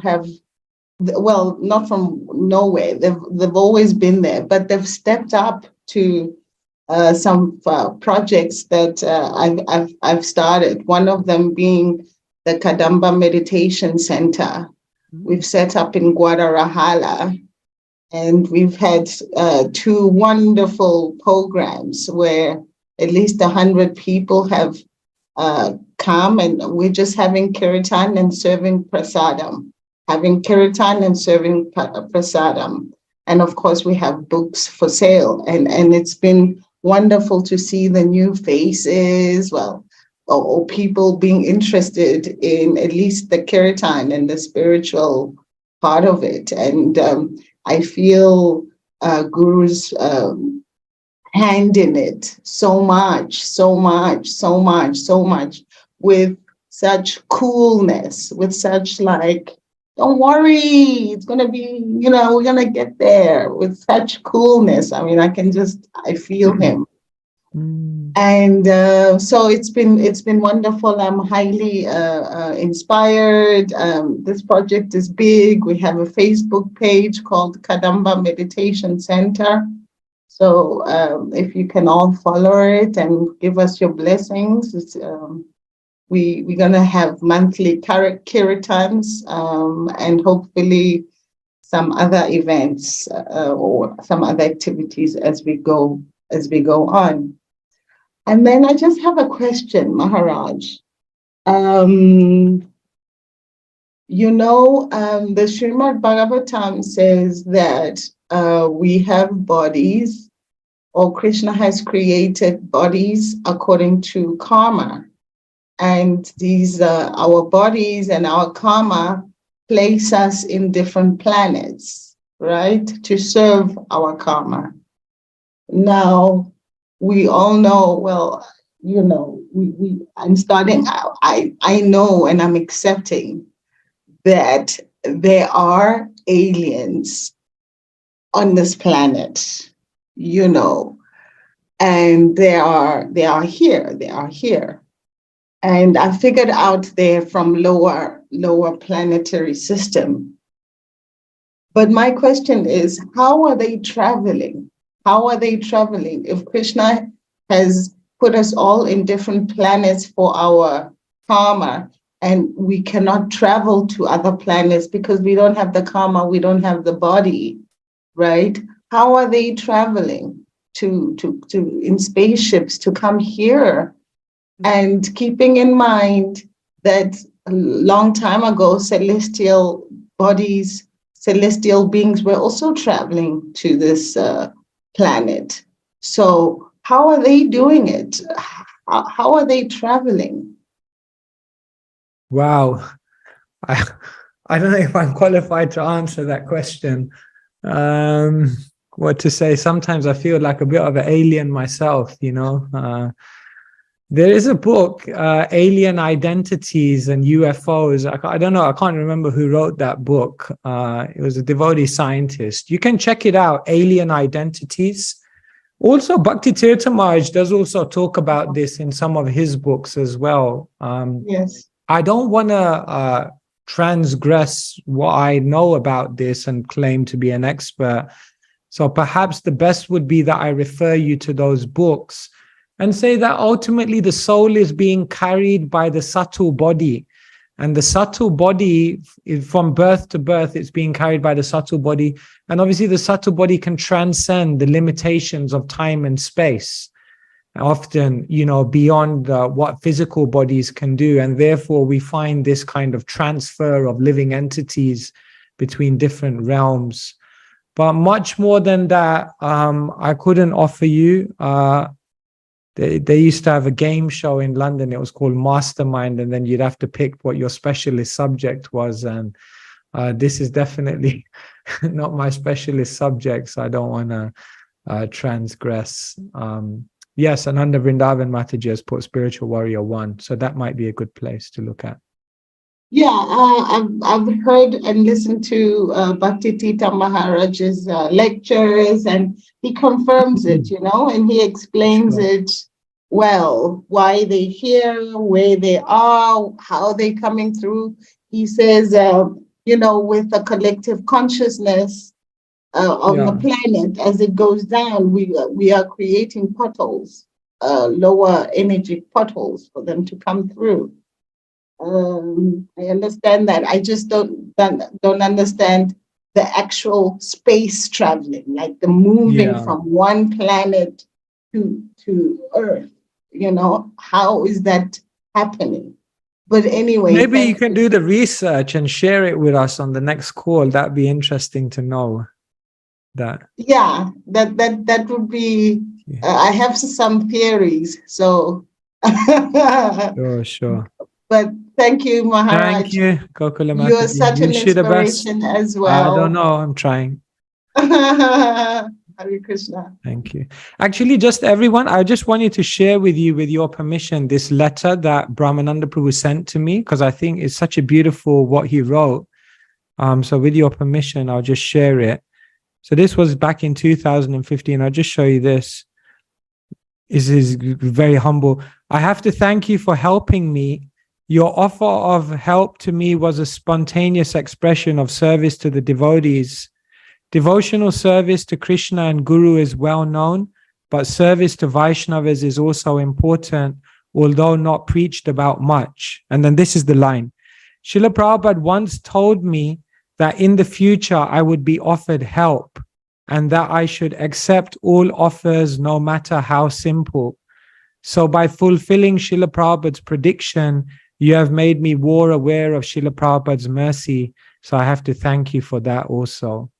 not from nowhere, they've always been there, but they've stepped up to some projects that I've started. One of them being the Kadamba Meditation Center. We've set up in Guadalajara, and we've had 2 wonderful programs where at least 100 people have come, and we're just having kirtan and serving prasadam. And of course, we have books for sale. And it's been wonderful to see the new faces, or people being interested in at least the kirtan and the spiritual part of it. And I feel Guru's hand in it so much, with such coolness, with such like, don't worry, it's going to be, we're going to get there, with such coolness. I mean, I feel him. And so it's been wonderful. I'm highly inspired. This project is big. We have a Facebook page called Kadamba Meditation Center. So if you can all follow it and give us your blessings, we're going to have monthly kirtans and hopefully some other events or some other activities as we go on. And then I just have a question, Maharaj. The Srimad Bhagavatam says that we have bodies, or Krishna has created bodies according to karma. And these our bodies and our karma place us in different planets, right, to serve our karma. Now, we all know, I'm starting out, I know and I'm accepting that there are aliens on this planet, and they are here. And I figured out they're from lower planetary system. But my question is, how are they traveling? If Krishna has put us all in different planets for our karma, and we cannot travel to other planets because we don't have the karma, we don't have the body, right? How are they traveling to in spaceships to come here? And keeping in mind that a long time ago, celestial beings were also traveling to this planet. So how are they doing it? How are they traveling? Wow. I don't know if I'm qualified to answer that question. What to say? Sometimes I feel like a bit of an alien myself, There is a book, Alien Identities and UFOs. I don't know. I can't remember who wrote that book. It was a devotee scientist. You can check it out, Alien Identities. Also, Bhakti Tirtha Maharaj does also talk about this in some of his books as well. Yes. I don't want to transgress what I know about this and claim to be an expert. So perhaps the best would be that I refer you to those books and say that ultimately the soul is being carried by the subtle body. And the subtle body, from birth to birth, it's being carried by the subtle body. And obviously the subtle body can transcend the limitations of time and space, often, beyond what physical bodies can do. And therefore we find this kind of transfer of living entities between different realms. But much more than that, I couldn't offer you. They used to have a game show in London. It was called Mastermind, and then you'd have to pick what your specialist subject was. And this is definitely not my specialist subject, so I don't want to transgress. Yes, Ananda Vrindavan Mataji has put Spiritual Warrior 1, so that might be a good place to look at. Yeah, I've heard and listened to Bhakti Tirtha Maharaj's lectures, and he confirms it, and he explains it well, why they're here, where they are, how they're coming through. He says, with the collective consciousness of the planet, as it goes down, we are creating potholes, lower energy potholes for them to come through. I understand that. I just don't understand the actual space traveling, like the moving from one planet to Earth. How is that happening? But anyway, maybe you can do the research and share it with us on the next call. That'd be interesting to know. that? Yeah, that would be. I have some theories, so. Sure. But thank you, Maharaj. Thank you, Kokula You are Mataji. such You an wish you the best. inspiration as I well. don't know. I'm trying. Hare Krishna. Thank you. Actually, just everyone, I just wanted to share with you, with your permission, this letter that Brahmananda Prabhu sent to me, because I think it's such a beautiful what he wrote. So with your permission, I'll just share it. So this was back in 2015. I'll just show you this. This is very humble. I have to thank you for helping me. Your offer of help to me was a spontaneous expression of service to the devotees. Devotional service to Krishna and Guru is well known, but service to Vaishnavas is also important, although not preached about much. And then this is the line. Srila Prabhupada once told me that in the future I would be offered help and that I should accept all offers no matter how simple. So by fulfilling Srila Prabhupada's prediction, you have made me more aware of Srila Prabhupada's mercy. So I have to thank you for that also.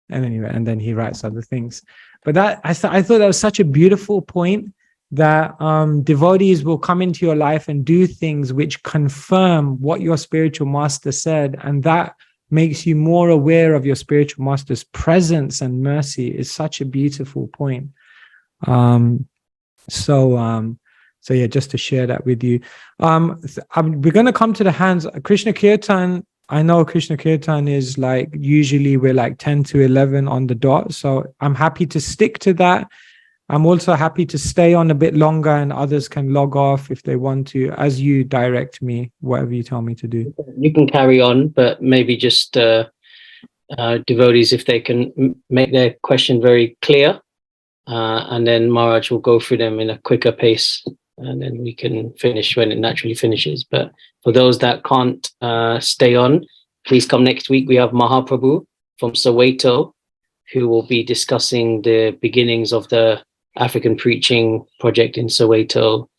And anyway, and then he writes other things. But that I thought that was such a beautiful point, that devotees will come into your life and do things which confirm what your spiritual master said, and that makes you more aware of your spiritual master's presence and mercy. Is such a beautiful point. So yeah, just to share that with you. We're going to come to the hands. Krishna Kirtan, I know Krishna Kirtan is like, usually we're like 10 to 11 on the dot. So I'm happy to stick to that. I'm also happy to stay on a bit longer, and others can log off if they want to, as you direct me, whatever you tell me to do. You can carry on, but maybe just devotees, if they can make their question very clear, and then Maharaj will go through them in a quicker pace, and then we can finish when it naturally finishes. But for those that can't stay on, please come next week. We have Mahaprabhu from Soweto, who will be discussing the beginnings of the African preaching project in Soweto.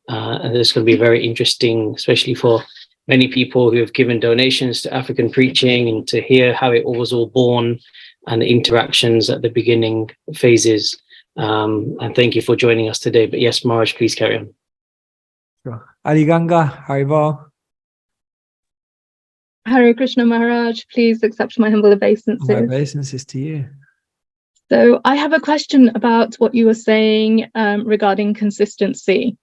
And this is going to be very interesting, especially for many people who have given donations to African preaching, and to hear how it was all born and the interactions at the beginning phases. And thank you for joining us today. But yes, Maharaj, please carry on. Sure. Adi Ganga, Haribo. Hare Krishna Maharaj, please accept my humble obeisances. My obeisances to you. So I have a question about what you were saying regarding consistency.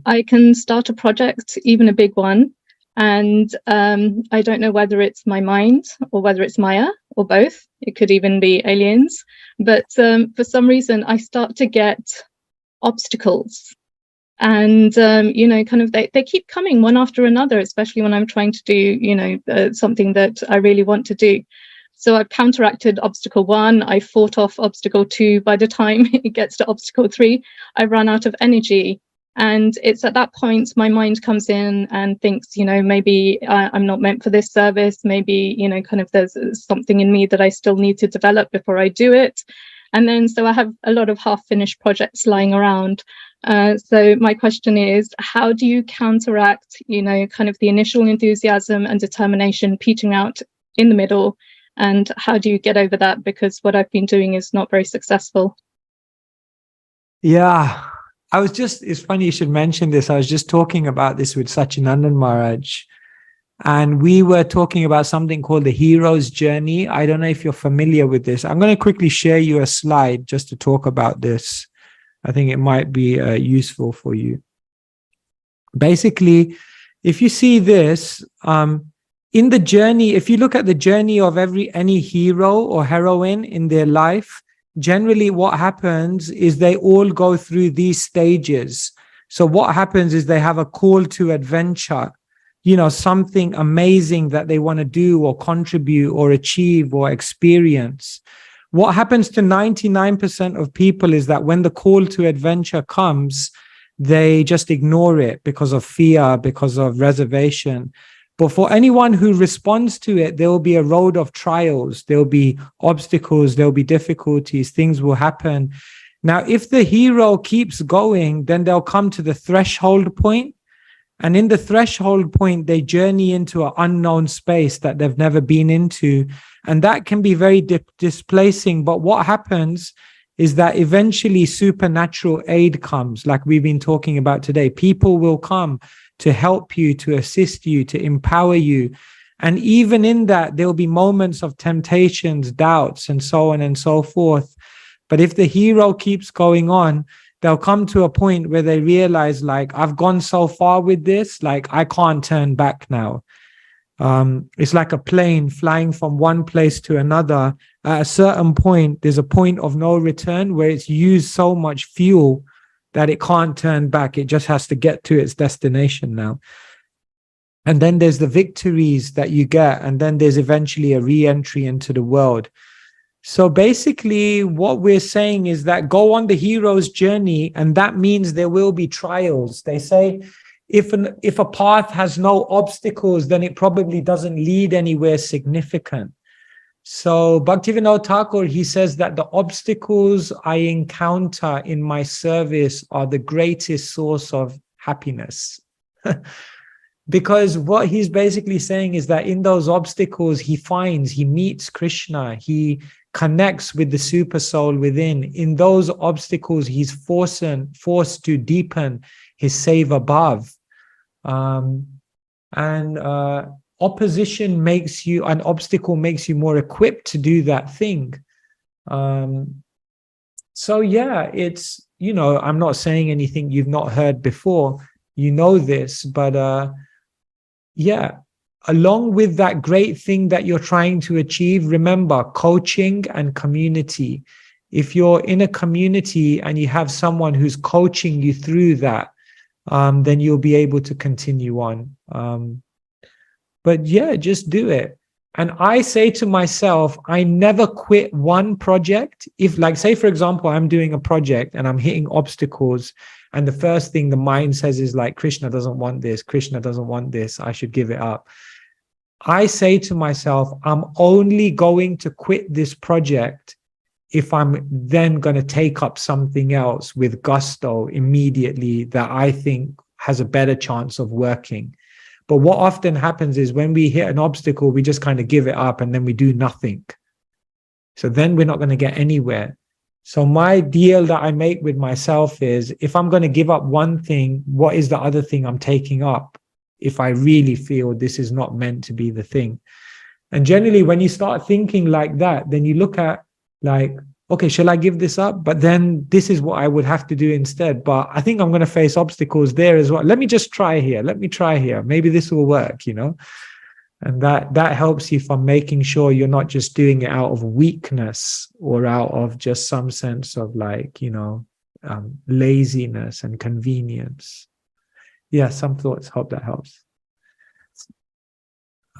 I can start a project, even a big one, and I don't know whether it's my mind or whether it's Maya or both. It could even be aliens. But for some reason, I start to get obstacles. And, kind of they keep coming one after another, especially when I'm trying to do, something that I really want to do. So I've counteracted obstacle 1. I fought off obstacle 2. By the time it gets to obstacle 3, I run out of energy. And it's at that point my mind comes in and thinks, maybe I'm not meant for this service. Maybe, kind of there's something in me that I still need to develop before I do it. And then so I have a lot of half-finished projects lying around. So my question is, how do you counteract, kind of the initial enthusiasm and determination petering out in the middle? And how do you get over that? Because what I've been doing is not very successful. Yeah, it's funny you should mention this. I was just talking about this with Sachinandan Maharaj, and we were talking about something called the hero's journey. I don't know if you're familiar with this. I'm going to quickly share you a slide just to talk about this. I think it might be useful for you. Basically, if you see this, in the journey, if you look at the journey of any hero or heroine in their life, generally what happens is they all go through these stages. So what happens is they have a call to adventure, something amazing that they want to do or contribute or achieve or experience. What happens to 99% of people is that when the call to adventure comes, they just ignore it because of fear, because of reservation. But for anyone who responds to it, there will be a road of trials. There will be obstacles. There will be difficulties. Things will happen. Now, if the hero keeps going, then they'll come to the threshold point. And in the threshold point, they journey into an unknown space that they've never been into. And that can be very displacing. But what happens is that eventually supernatural aid comes, like we've been talking about today. People will come to help you, to assist you, to empower you. And even in that, there will be moments of temptations, doubts, and so on and so forth. But if the hero keeps going on, they'll come to a point where they realize, like, I've gone so far with this, like, I can't turn back now. It's like a plane flying from one place to another. At a certain point, there's a point of no return where it's used so much fuel that it can't turn back. It just has to get to its destination now. And then there's the victories that you get. And then there's eventually a re-entry into the world. So basically what we're saying is that go on the hero's journey, and that means there will be trials. They say if a path has no obstacles, then it probably doesn't lead anywhere significant. So Bhaktivinoda Thakur, he says that the obstacles I encounter in my service are the greatest source of happiness. Because what he's basically saying is that in those obstacles, he meets Krishna, he connects with the super soul within. In those obstacles, he's forced to deepen his save above. Opposition makes you, an obstacle makes you more equipped to do that thing. So yeah, it's, you know, I'm not saying anything you've not heard before. You know this, but yeah, along with that great thing that you're trying to achieve, remember coaching and community. If you're in a community and you have someone who's coaching you through that, then you'll be able to continue on. But yeah, just do it. And I say to myself, I never quit one project. If, like, say, for example, I'm doing a project and I'm hitting obstacles, and the first thing the mind says is like, Krishna doesn't want this, Krishna doesn't want this, I should give it up. I say to myself, I'm only going to quit this project if I'm then going to take up something else with gusto immediately that I think has a better chance of working. But what often happens is when we hit an obstacle, we just kind of give it up and then we do nothing. So then we're not going to get anywhere. So my deal that I make with myself is, if I'm going to give up one thing, what is the other thing I'm taking up? If I really feel this is not meant to be the thing. And generally, when you start thinking like that, then you look at like, okay, shall I give this up? But then this is what I would have to do instead. But I think I'm going to face obstacles there as well. Let me just try here. Let me try here. Maybe this will work, you know? And that helps you from making sure you're not just doing it out of weakness or out of just some sense of like, you know, laziness and convenience. Yeah, some thoughts. Hope that helps.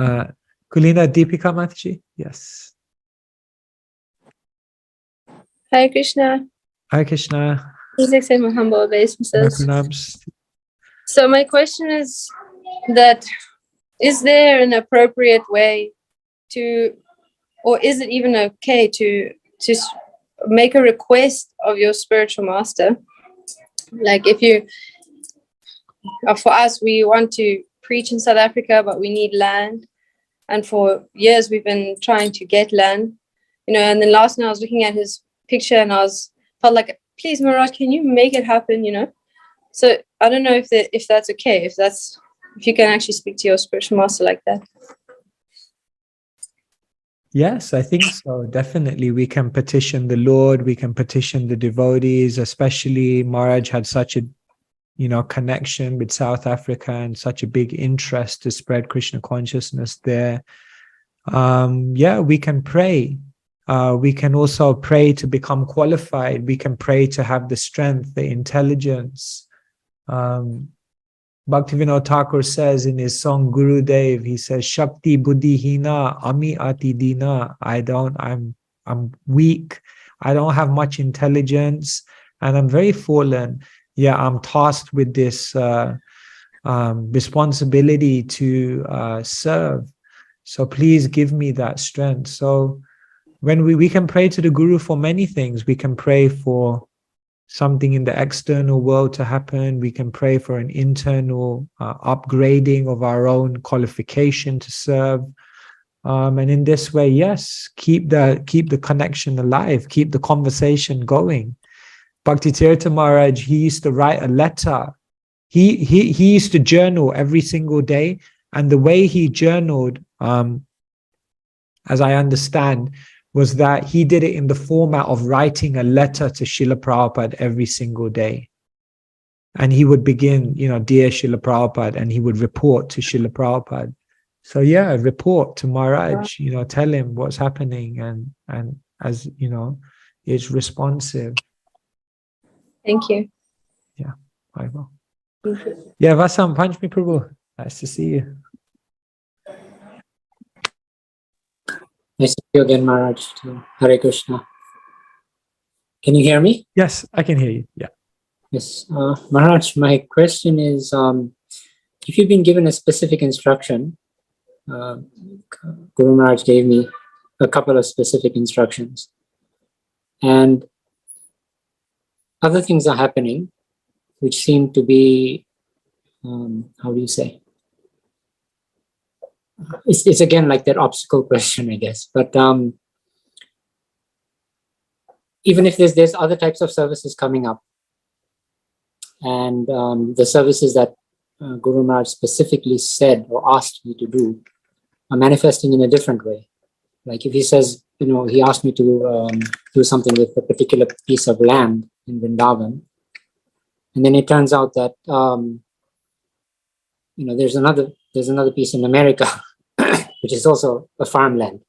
Kulina Deepika Mataji? Yes. Hare Krishna. Hare Krishna. Please accept my humble obeisances. Pranams. So my question is that, is there an appropriate way to, or is it even okay to make a request of your spiritual master? Like if you, for us, we want to preach in South Africa, but we need land. And for years, we've been trying to get land, you know, and then last night I was looking at his picture and felt like, please, Maharaj, can you make it happen, you know? So I don't know if that's okay, if you can actually speak to your spiritual master like that. Yes, I think so. Definitely, we can petition the Lord, we can petition the devotees, especially Maharaj had such a, you know, connection with South Africa and such a big interest to spread Krishna consciousness there. Yeah, we can pray. We can also pray to become qualified. We can pray to have the strength, the intelligence. Bhaktivinoda Thakur says in his song Guru Dev, he says, Shakti Buddhi Hina Ami Ati Dina. I'm weak. I don't have much intelligence and I'm very fallen. Yeah, I'm tasked with this responsibility to serve. So please give me that strength. So when we can pray to the Guru for many things. We can pray for something in the external world to happen. We can pray for an internal upgrading of our own qualification to serve. And in this way, yes, keep the connection alive, keep the conversation going. Bhaktitirtha Maharaj, he used to write a letter. He used to journal every single day, and the way he journaled, as I understand, was that he did it in the format of writing a letter to Srila Prabhupada every single day. And he would begin, dear Srila Prabhupada, and he would report to Srila Prabhupada. So yeah, report to Maharaj, tell him what's happening, and as is responsive. Thank you. Yeah, I will. Yeah, Vasam, Panchmi Prabhu. Nice to see you. Nice to see you again, Maharaj. Hare Krishna. Can you hear me? Yes, I can hear you. Yeah. Yes. Maharaj, my question is, if you've been given a specific instruction, Guru Maharaj gave me a couple of specific instructions, and other things are happening which seem to be, how do you say? It's again like that obstacle question, I guess. But even if there's other types of services coming up, and the services that Guru Maharaj specifically said or asked me to do are manifesting in a different way. Like if he says, he asked me to do something with a particular piece of land in Vrindavan, and then it turns out that there's another piece in America, which is also a farmland,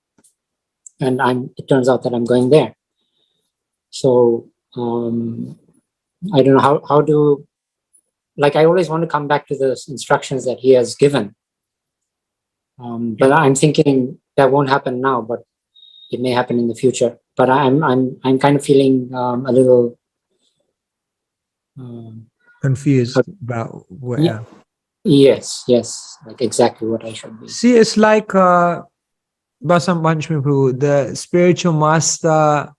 and it turns out that I'm going there. So I don't know how to, like, I always want to come back to the instructions that he has given, but I'm thinking that won't happen now, but it may happen in the future. But I'm kind of feeling a little Confused about what. Yeah. Yes, like exactly what I should be. See, it's like Basam Panchmi Prabhu, the spiritual master,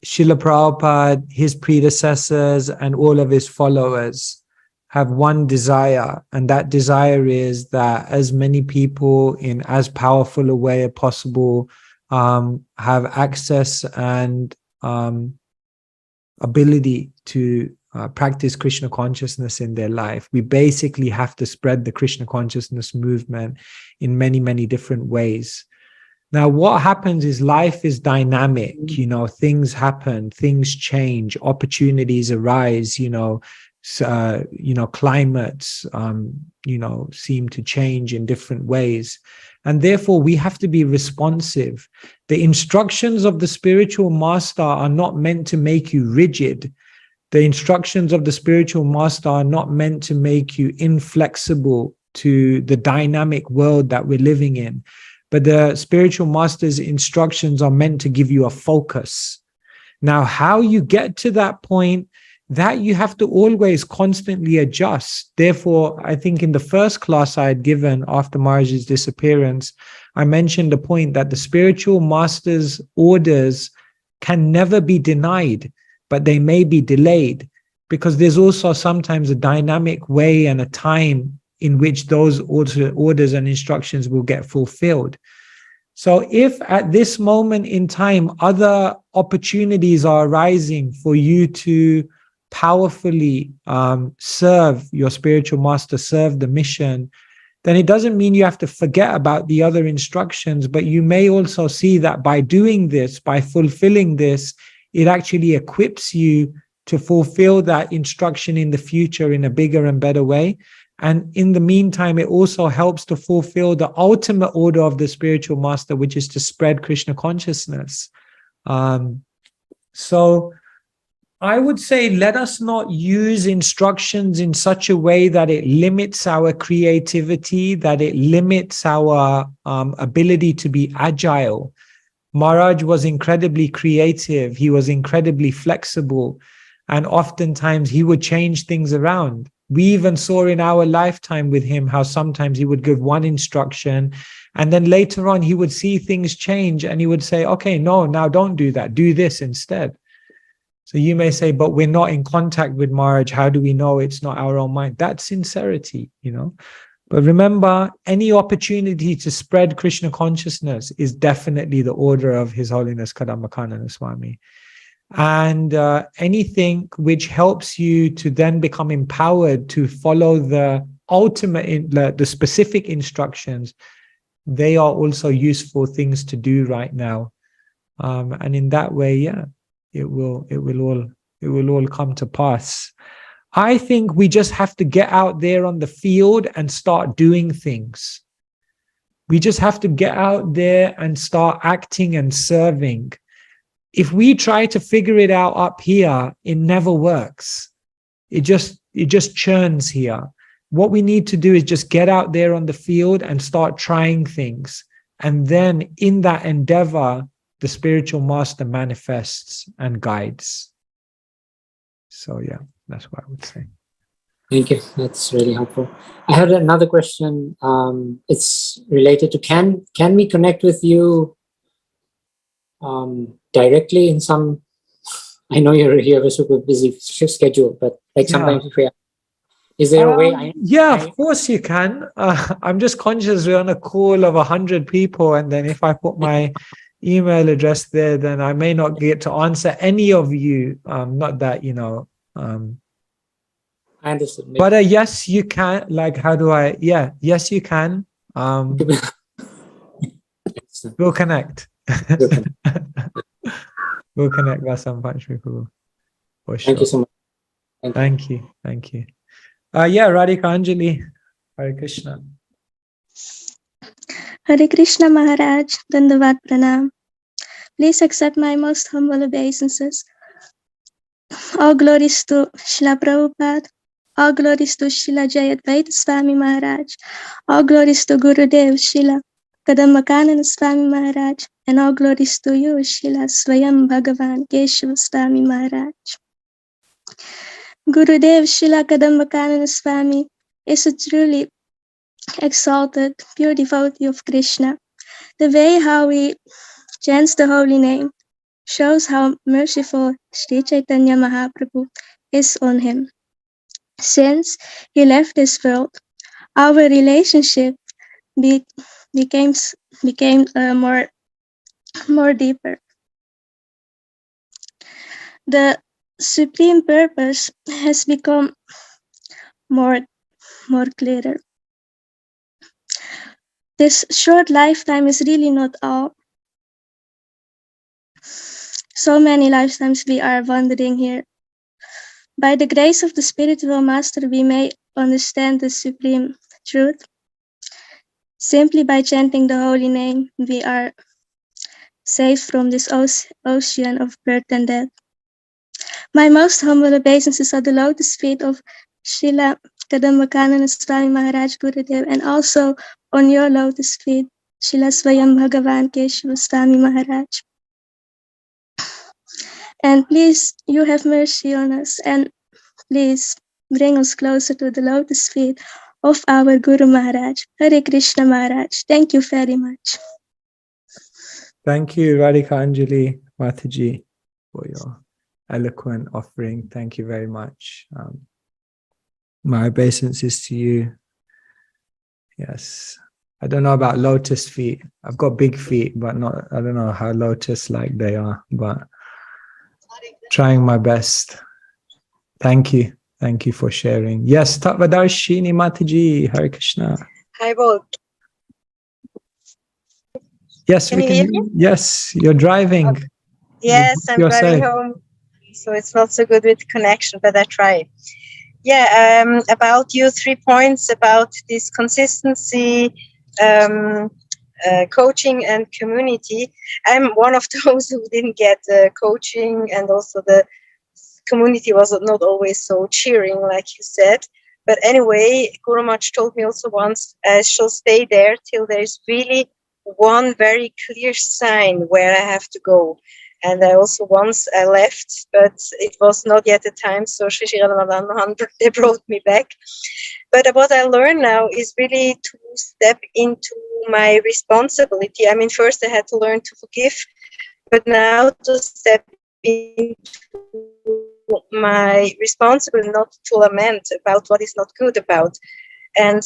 Srila Prabhupada, his predecessors, and all of his followers have one desire, and that desire is that as many people in as powerful a way as possible have access and ability to practice Krishna consciousness in their life. We basically have to spread the Krishna consciousness movement in many, many different ways. Now, what happens is life is dynamic, things happen, things change, opportunities arise, climates, seem to change in different ways. And therefore, we have to be responsive. The instructions of the spiritual master are not meant to make you rigid. The instructions of the spiritual master are not meant to make you inflexible to the dynamic world that we're living in. But the spiritual master's instructions are meant to give you a focus. Now, how you get to that point, that you have to always constantly adjust. Therefore, I think in the first class I had given after Maharaj's disappearance, I mentioned the point that the spiritual master's orders can never be denied, but they may be delayed, because there's also sometimes a dynamic way and a time in which those orders and instructions will get fulfilled. So if at this moment in time, other opportunities are arising for you to powerfully serve your spiritual master, serve the mission, then it doesn't mean you have to forget about the other instructions, but you may also see that by doing this, by fulfilling this, it actually equips you to fulfill that instruction in the future in a bigger and better way. And in the meantime, it also helps to fulfill the ultimate order of the spiritual master, which is to spread Krishna consciousness. So I would say, let us not use instructions in such a way that it limits our creativity, that it limits our ability to be agile. Maharaj was incredibly creative. He was incredibly flexible. And oftentimes he would change things around. We even saw in our lifetime with him how sometimes he would give one instruction, and then later on he would see things change and he would say, okay, no, now don't do that. Do this instead. So you may say, but we're not in contact with Maharaj. How do we know it's not our own mind? That's sincerity, you know. But remember, any opportunity to spread Krishna consciousness is definitely the order of His Holiness Kadambakanana Swami. And anything which helps you to then become empowered to follow the ultimate, the specific instructions, they are also useful things to do right now. And in that way, yeah, it will all come to pass. I think we just have to get out there on the field and start doing things. We just have to get out there and start acting and serving. If we try to figure it out up here, it never works. It just churns here. What we need to do is just get out there on the field and start trying things. And then in that endeavor, the spiritual master manifests and guides. So yeah, that's what I would say. Thank you. That's really helpful. I had another question. It's related to can we connect with you directly in some? I know you have a super busy schedule, but like sometimes if we have, is there a way? Of course you can. I'm just conscious we're on a call of 100 people, and then if I put my email address there, then I may not get to answer any of you. Not that, you know. I understand. But yes, you can. Like, how do I? Yeah, yes, you can. We'll connect. We'll connect by some punch people. For sure. Thank you so much. Thank you. Thank you. Yeah, Radhika Anjali. Hare Krishna. Hare Krishna Maharaj, Dandavat Pranam. Please accept my most humble obeisances. All glories to Srila Prabhupada. All glories to Srila Jayadvaita Swami Maharaj. All glories to Gurudev Srila Kadambakanana Swami Maharaj. And all glories to you, Srila Svayam Bhagavan Keshava Swami Maharaj. Gurudev Srila Kadambakanana Swami is a truly exalted, pure devotee of Krishna. The way how he chants the holy name shows how merciful Sri Chaitanya Mahaprabhu is on him. Since he left this world, our relationship became more deeper. The supreme purpose has become more clearer. This short lifetime is really not all. So many lifetimes we are wandering here. By the grace of the spiritual master, we may understand the supreme truth. Simply by chanting the holy name, we are saved from this ocean of birth and death. My most humble obeisances are the lotus feet of Srila Kadambakanana Swami Maharaj Gurudev, and also on your lotus feet, Srila Svayam Bhagavan Keshava Swami Maharaj. And please, you have mercy on us, and please bring us closer to the lotus feet of our Guru Maharaj. Hare Krishna Maharaj. Thank you very much. Thank you, Radhika Anjali Mataji, for your eloquent offering. Thank you very much. My obeisances to you. Yes. I don't know about lotus feet. I've got big feet, but I don't know how lotus-like they are, but trying my best. Thank you. Thank you for sharing. Yes, Tattvadarshini Mataji, Hare Krishna. Hi, both. Yes, Can you hear me? Yes, you're driving. Okay. Yes, I'm driving home, so it's not so good with connection, but I try. Yeah, about your 3 points about this consistency, coaching and community. I'm one of those who didn't get coaching, and also the community was not always so cheering, like you said. But anyway, Guru Maharaj told me also once, I shall stay there till there's really one very clear sign where I have to go. And I also once I left, but it was not yet the time. So Shri Shri Radha 100, they brought me back. But what I learned now is really to step into my responsibility. I mean, first I had to learn to forgive, but now to step into my responsibility not to lament about what is not good about. And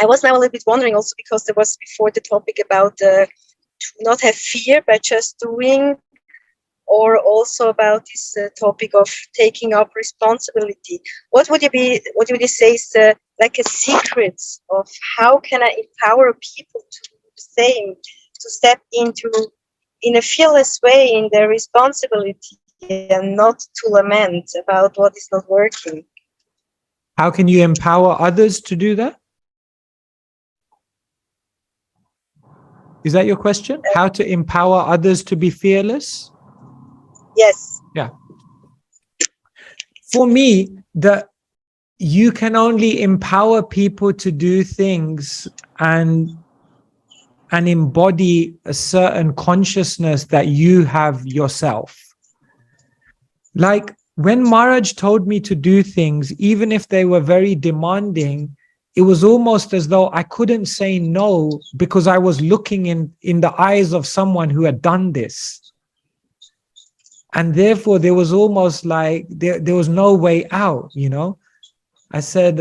I was now a little bit wondering also, because there was before the topic about to not have fear by just doing, or also about this topic of taking up responsibility. What would you say is like a secret of how can I empower people to do the same, to step into in a fearless way in their responsibility and not to lament about what is not working? How can you empower others to do that? Is that your question? How to empower others to be fearless? Yes. Yeah. For me, you can only empower people to do things and embody a certain consciousness that you have yourself. Like when Maharaj told me to do things, even if they were very demanding, it was almost as though I couldn't say no because I was looking in the eyes of someone who had done this. And therefore, there was almost like there was no way out, you know? I said,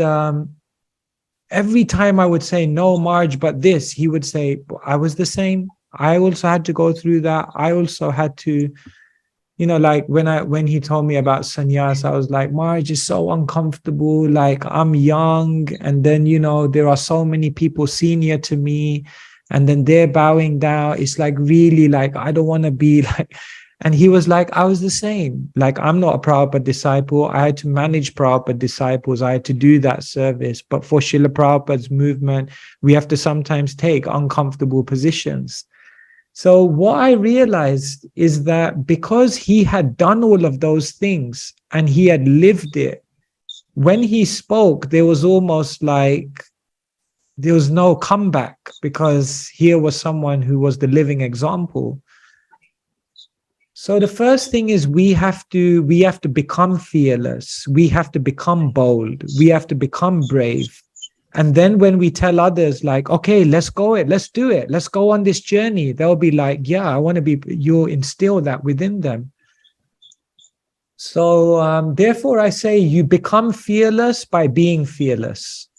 every time I would say, no, Marge, but this, he would say, I was the same. I also had to go through that. I also had to, you know, like when he told me about sannyas, I was like, Marge is so uncomfortable. Like I'm young. And then, you know, there are so many people senior to me. And then they're bowing down. It's like really like, I don't want to be like, and he was like, I was the same. Like, I'm not a Prabhupada disciple. I had to manage Prabhupada disciples. I had to do that service. But for Srila Prabhupada's movement, we have to sometimes take uncomfortable positions. So what I realized is that because he had done all of those things and he had lived it, when he spoke, there was almost like there was no comeback, because here was someone who was the living example. So the first thing is we have to become fearless. We have to become bold. We have to become brave. And then when we tell others like, okay, let's do it. Let's go on this journey. They'll be like, yeah, I want to be, you'll instill that within them. So therefore I say you become fearless by being fearless.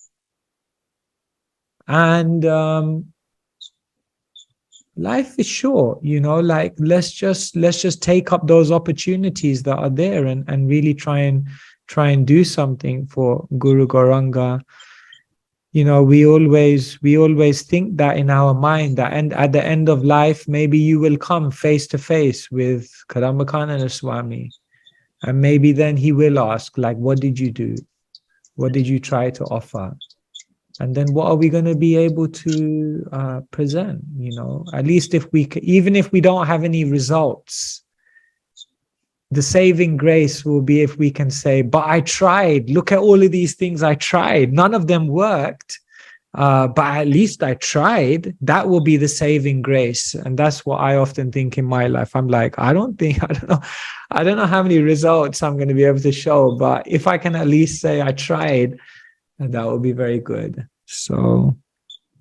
And life is short, you know, like let's just take up those opportunities that are there and really try and do something for Guru Gauranga. You know, we always think that in our mind that at the end of life, maybe you will come face to face with Kadambakanana Swami. And maybe then he will ask, like, what did you do? What did you try to offer? And then what are we going to be able to present? You know, at least even if we don't have any results, the saving grace will be if we can say, but I tried. Look at all of these things I tried. None of them worked, but at least I tried. That will be the saving grace. And that's what I often think in my life. I'm like, I don't know how many results I'm going to be able to show, but if I can at least say I tried, and that will be very good. So,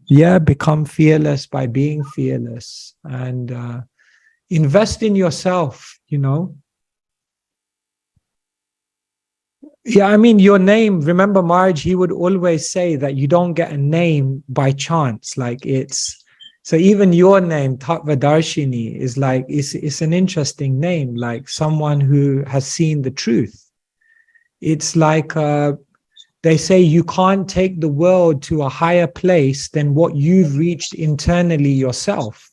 yeah, become fearless by being fearless, and invest in yourself, you know. Yeah, I mean, your name, remember Maharaj, he would always say that you don't get a name by chance. Like so even your name, Tattvadarshini, is like, it's an interesting name, like someone who has seen the truth. It's like, they say you can't take the world to a higher place than what you've reached internally yourself.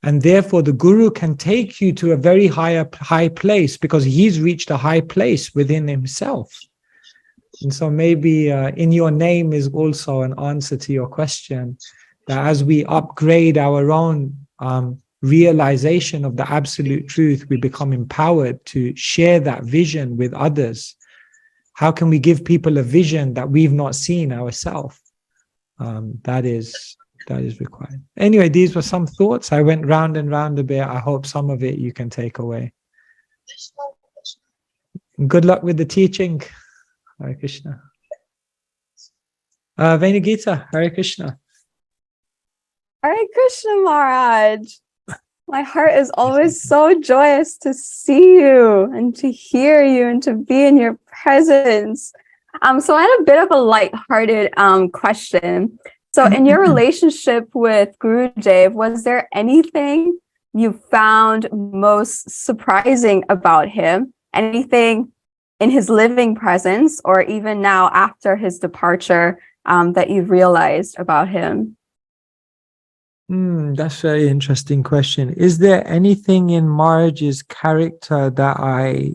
And therefore the Guru can take you to a very high place because he's reached a high place within himself. And so maybe in your name is also an answer to your question, that as we upgrade our own realization of the absolute truth, we become empowered to share that vision with others. How can we give people a vision that we've not seen ourselves? That is required. Anyway, these were some thoughts. I went round and round a bit. I hope some of it you can take away. Good luck with the teaching. Hare Krishna. Venugita, Hare Krishna. Hare Krishna, Maharaj. My heart is always so joyous to see you and to hear you and to be in your presence. So I had a bit of a lighthearted question. So in your relationship with Gurudev, was there anything you found most surprising about him? Anything in his living presence or even now after his departure that you've realized about him? That's a very interesting question. Is there anything in Maharaj's character that I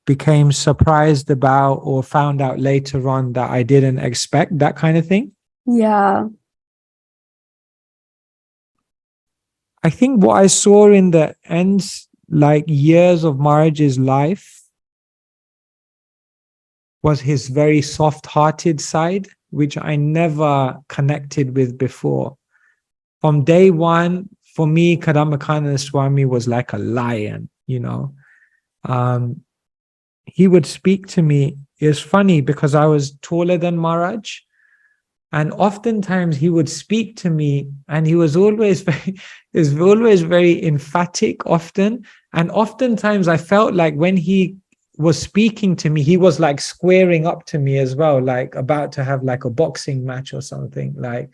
became surprised about or found out later on that I didn't expect, that kind of thing? Yeah. I think what I saw in the ends, like years of Maharaj's life, was his very soft-hearted side, which I never connected with before. From day one, for me, Kadambakana Swami was like a lion, you know. He would speak to me. It was funny because I was taller than Maharaj. And oftentimes he would speak to me and he was always very emphatic often. And oftentimes I felt like when he was speaking to me, he was like squaring up to me as well, like about to have like a boxing match or something like.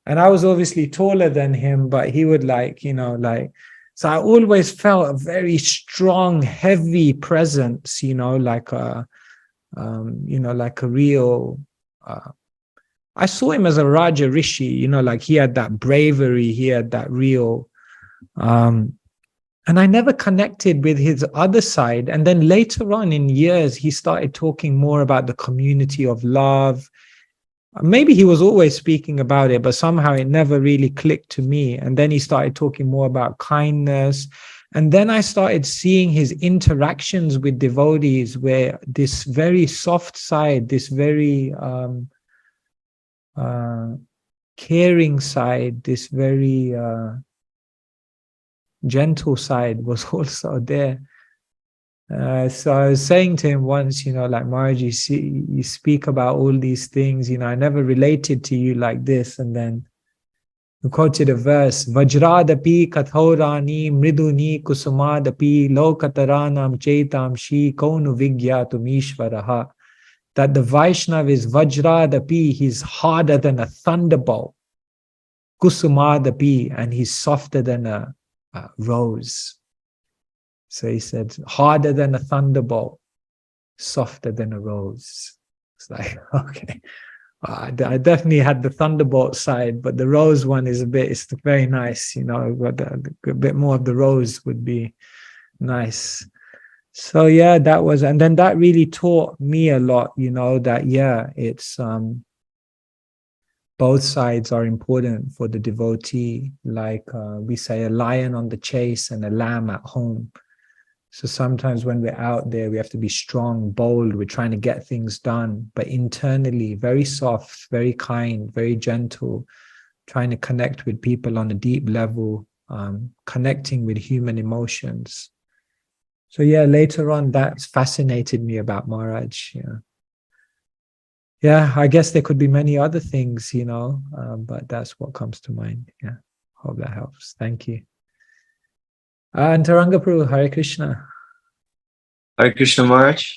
And I was obviously taller than him, but he would like, you know, like, so I always felt a very strong, heavy presence, you know, like a, like a real, I saw him as a Raja Rishi, you know, like he had that bravery, he had that real, and I never connected with his other side. And then later on in years, he started talking more about the community of love. Maybe he was always speaking about it, but somehow it never really clicked to me. And then he started talking more about kindness. And then I started seeing his interactions with devotees where this very soft side, this very caring side, this very gentle side was also there. So I was saying to him once, you know, like, Maharaj, you speak about all these things, you know, I never related to you like this. And then we quoted a verse, Vajradapi kathaurani mriduni kusumadapi lokataranam chetam shi konu vigyatum ishvaraha. That the Vaishnav is Vajradapi, he's harder than a thunderbolt. Kusumadapi, and he's softer than a rose. So he said, harder than a thunderbolt, softer than a rose. It's like, okay. I definitely had the thunderbolt side, but the rose one is it's very nice, you know, but a bit more of the rose would be nice. So yeah, that was, and then that really taught me a lot, you know, that, yeah, it's, both sides are important for the devotee. Like we say, a lion on the chase and a lamb at home. So sometimes when we're out there, we have to be strong, bold. We're trying to get things done, but internally, very soft, very kind, very gentle, trying to connect with people on a deep level, connecting with human emotions. So yeah, later on, that's fascinated me about Maharaj. Yeah, I guess there could be many other things, you know, but that's what comes to mind. Yeah, hope that helps. Thank you. And Taranga Prabhu, Hare Krishna. Hare Krishna Maharaj.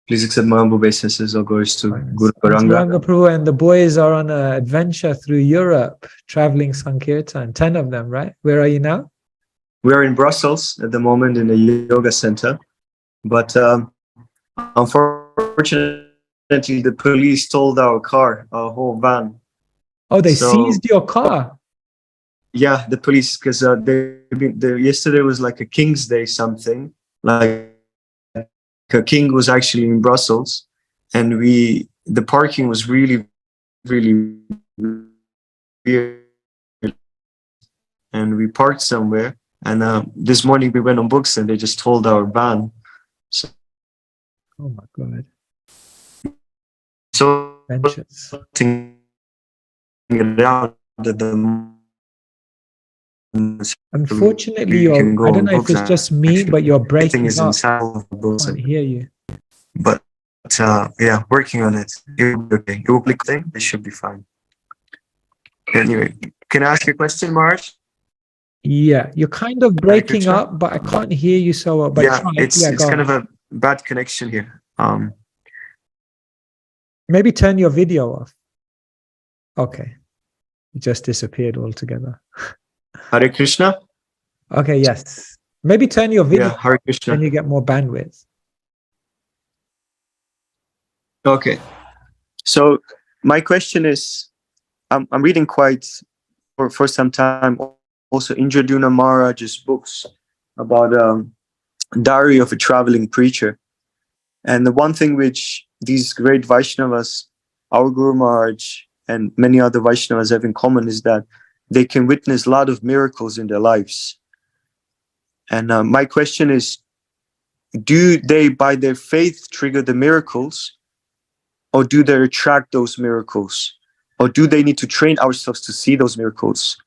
Please accept my humble obeisances. All glories to Guru Paranga. Taranga Prabhu and the boys are on an adventure through Europe, traveling Sankirtan, 10 of them, right? Where are you now? We are in Brussels at the moment in a yoga center, but unfortunately, the police stole our car, our whole van. Oh, they seized your car? Yeah, the police, because yesterday was like a King's Day something, like a king was actually in Brussels, and the parking was really, really weird, and we parked somewhere, and this morning we went on books and they just told our van. So, oh my God. So unfortunately, I don't know if it's just me, but you're breaking up. I can't hear you. But yeah, working on it. It will be okay. It will be thing. It should be fine. Anyway, can I ask you a question, Maharaj? Yeah, you're kind of breaking Krishna? up, but I can't hear you so well. But Yeah, try. it's Go kind on. of a bad connection here. Maybe turn your video off. Okay. It just disappeared altogether. Hare Krishna? Okay, yes. Maybe turn your video Yeah, Hare off, Krishna. then you get more bandwidth. Okay. So my question is, I'm reading quite for some time also Indradyumna Maharaj's books about diary of a traveling preacher. And the one thing which these great Vaishnavas, our Guru Maharaj and many other Vaishnavas have in common is that they can witness a lot of miracles in their lives. And my question is, do they by their faith trigger the miracles, or do they attract those miracles? Or do they need to train ourselves to see those miracles?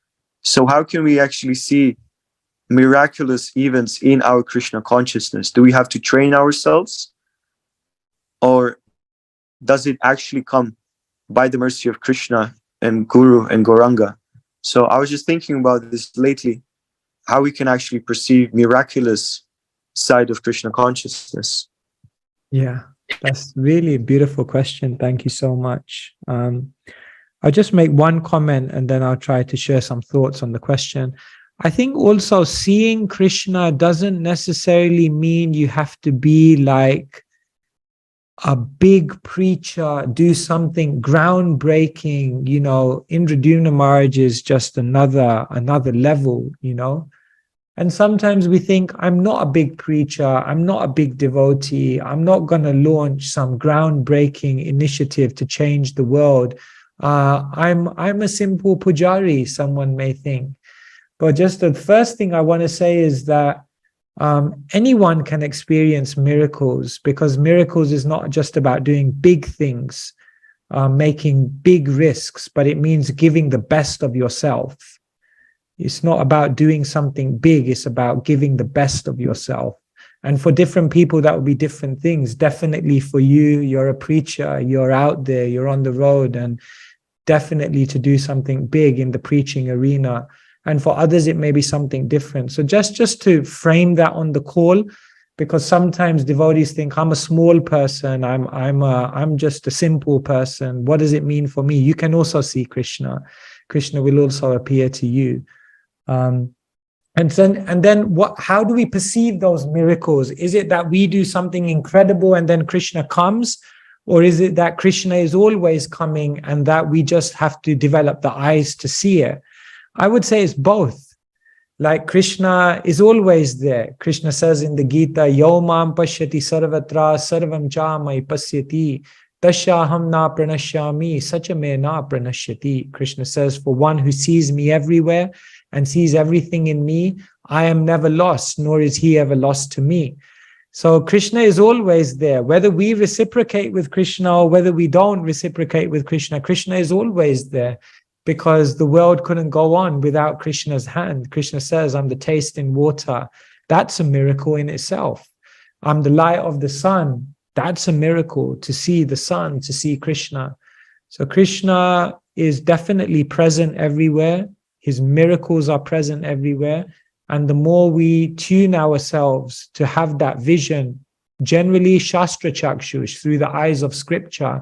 So how can we actually see miraculous events in our Krishna consciousness? Do we have to train ourselves? Or does it actually come by the mercy of Krishna and Guru and Gauranga? So I was just thinking about this lately, how we can actually perceive miraculous side of Krishna consciousness. Yeah, that's really a beautiful question. Thank you so much. I'll just make one comment and then I'll try to share some thoughts on the question. I think also seeing Krishna doesn't necessarily mean you have to be like a big preacher, do something groundbreaking. You know, Indradyumna Maharaj is just another level, you know. And sometimes we think, I'm not a big preacher, I'm not a big devotee, I'm not going to launch some groundbreaking initiative to change the world. I'm a simple pujari, someone may think. But just the first thing I want to say is that anyone can experience miracles, because miracles is not just about doing big things, making big risks, but it means giving the best of yourself. It's not about doing something big, it's about giving the best of yourself. And for different people, that will be different things. Definitely for you, you're a preacher, you're out there, you're on the road, and definitely to do something big in the preaching arena. And for others, it may be something different. So just to frame that on the call, because sometimes devotees think, I'm a small person, I'm just a simple person. What does it mean for me? You can also see Krishna. Krishna will also appear to you. And then what? How do we perceive those miracles? Is it that we do something incredible and then Krishna comes? Or is it that Krishna is always coming and that we just have to develop the eyes to see it? I would say it's both. Like Krishna is always there. Krishna says in the Gita, Yo mam pashyati sarvatra sarvam cha mai pasyati tasyaham na pranashyami sachame na pranashyati. Krishna says, for one who sees me everywhere and sees everything in me, I am never lost, nor is he ever lost to me. So Krishna is always there. Whether we reciprocate with Krishna or whether we don't reciprocate with Krishna, Krishna is always there, because the world couldn't go on without Krishna's hand. Krishna says, I'm the taste in water. That's a miracle in itself. I'm the light of the sun. That's a miracle, to see the sun, to see Krishna. So Krishna is definitely present everywhere. His miracles are present everywhere. And the more we tune ourselves to have that vision, generally Shastra Chakshush, through the eyes of scripture,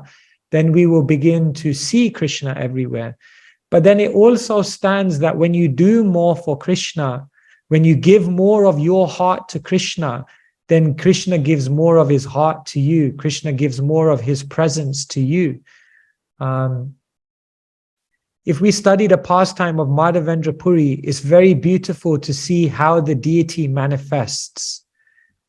then we will begin to see Krishna everywhere. But then it also stands that when you do more for Krishna, when you give more of your heart to Krishna, then Krishna gives more of his heart to you. Krishna gives more of his presence to you. If we study the pastime of Madhavendra Puri, it's very beautiful to see how the deity manifests.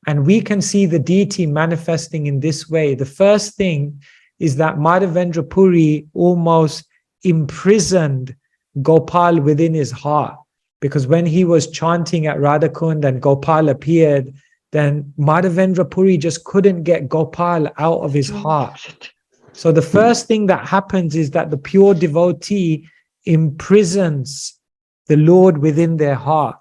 And we can see the deity manifesting in this way. The first thing is that Madhavendra Puri almost imprisoned Gopal within his heart. Because when he was chanting at Radhakund and Gopal appeared, then Madhavendra Puri just couldn't get Gopal out of his heart. So the first thing that happens is that the pure devotee imprisons the Lord within their heart.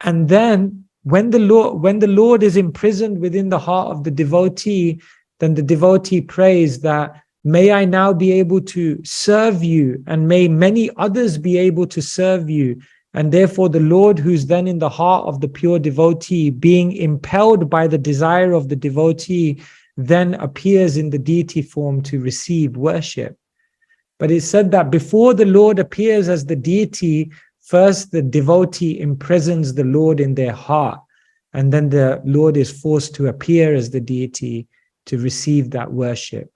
And then when the Lord is imprisoned within the heart of the devotee, then the devotee prays that, may I now be able to serve you, and may many others be able to serve you, And therefore the Lord, who's then in the heart of the pure devotee, being impelled by the desire of the devotee, then appears in the deity form to receive worship. But it said that before the Lord appears as the deity, first the devotee imprisons the Lord in their heart, and then the Lord is forced to appear as the deity to receive that worship.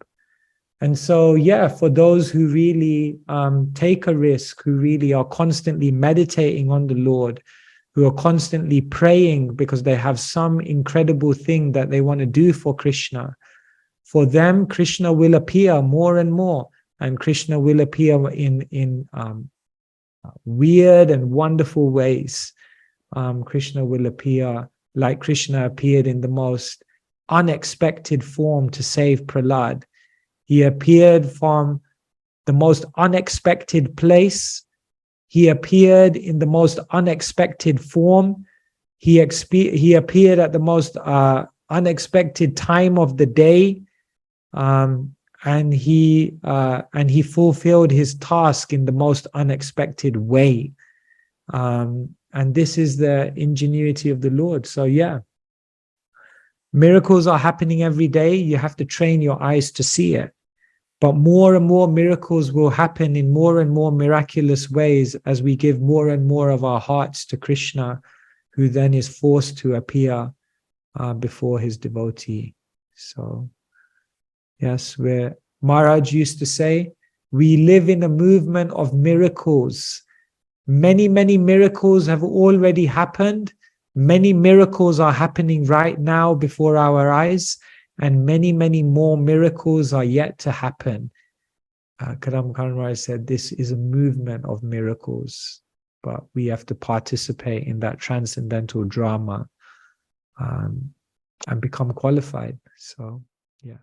And so, yeah, for those who really take a risk, who really are constantly meditating on the Lord, who are constantly praying because they have some incredible thing that they want to do for Krishna, for them, Krishna will appear more and more, and Krishna will appear in weird and wonderful ways. Krishna will appear like Krishna appeared in the most unexpected form to save Prahlad. He appeared from the most unexpected place. He appeared in the most unexpected form. He appeared at the most unexpected time of the day. And he fulfilled his task in the most unexpected way. And this is the ingenuity of the Lord. So yeah, miracles are happening every day. You have to train your eyes to see it. But more and more miracles will happen in more and more miraculous ways as we give more and more of our hearts to Krishna, who then is forced to appear before his devotee. So yes, where Maharaj used to say, we live in a movement of miracles. Many, many miracles have already happened. Many miracles are happening right now before our eyes, and many, many more miracles are yet to happen. Kadam Maharaj said, this is a movement of miracles, but we have to participate in that transcendental drama and become qualified. So, yeah.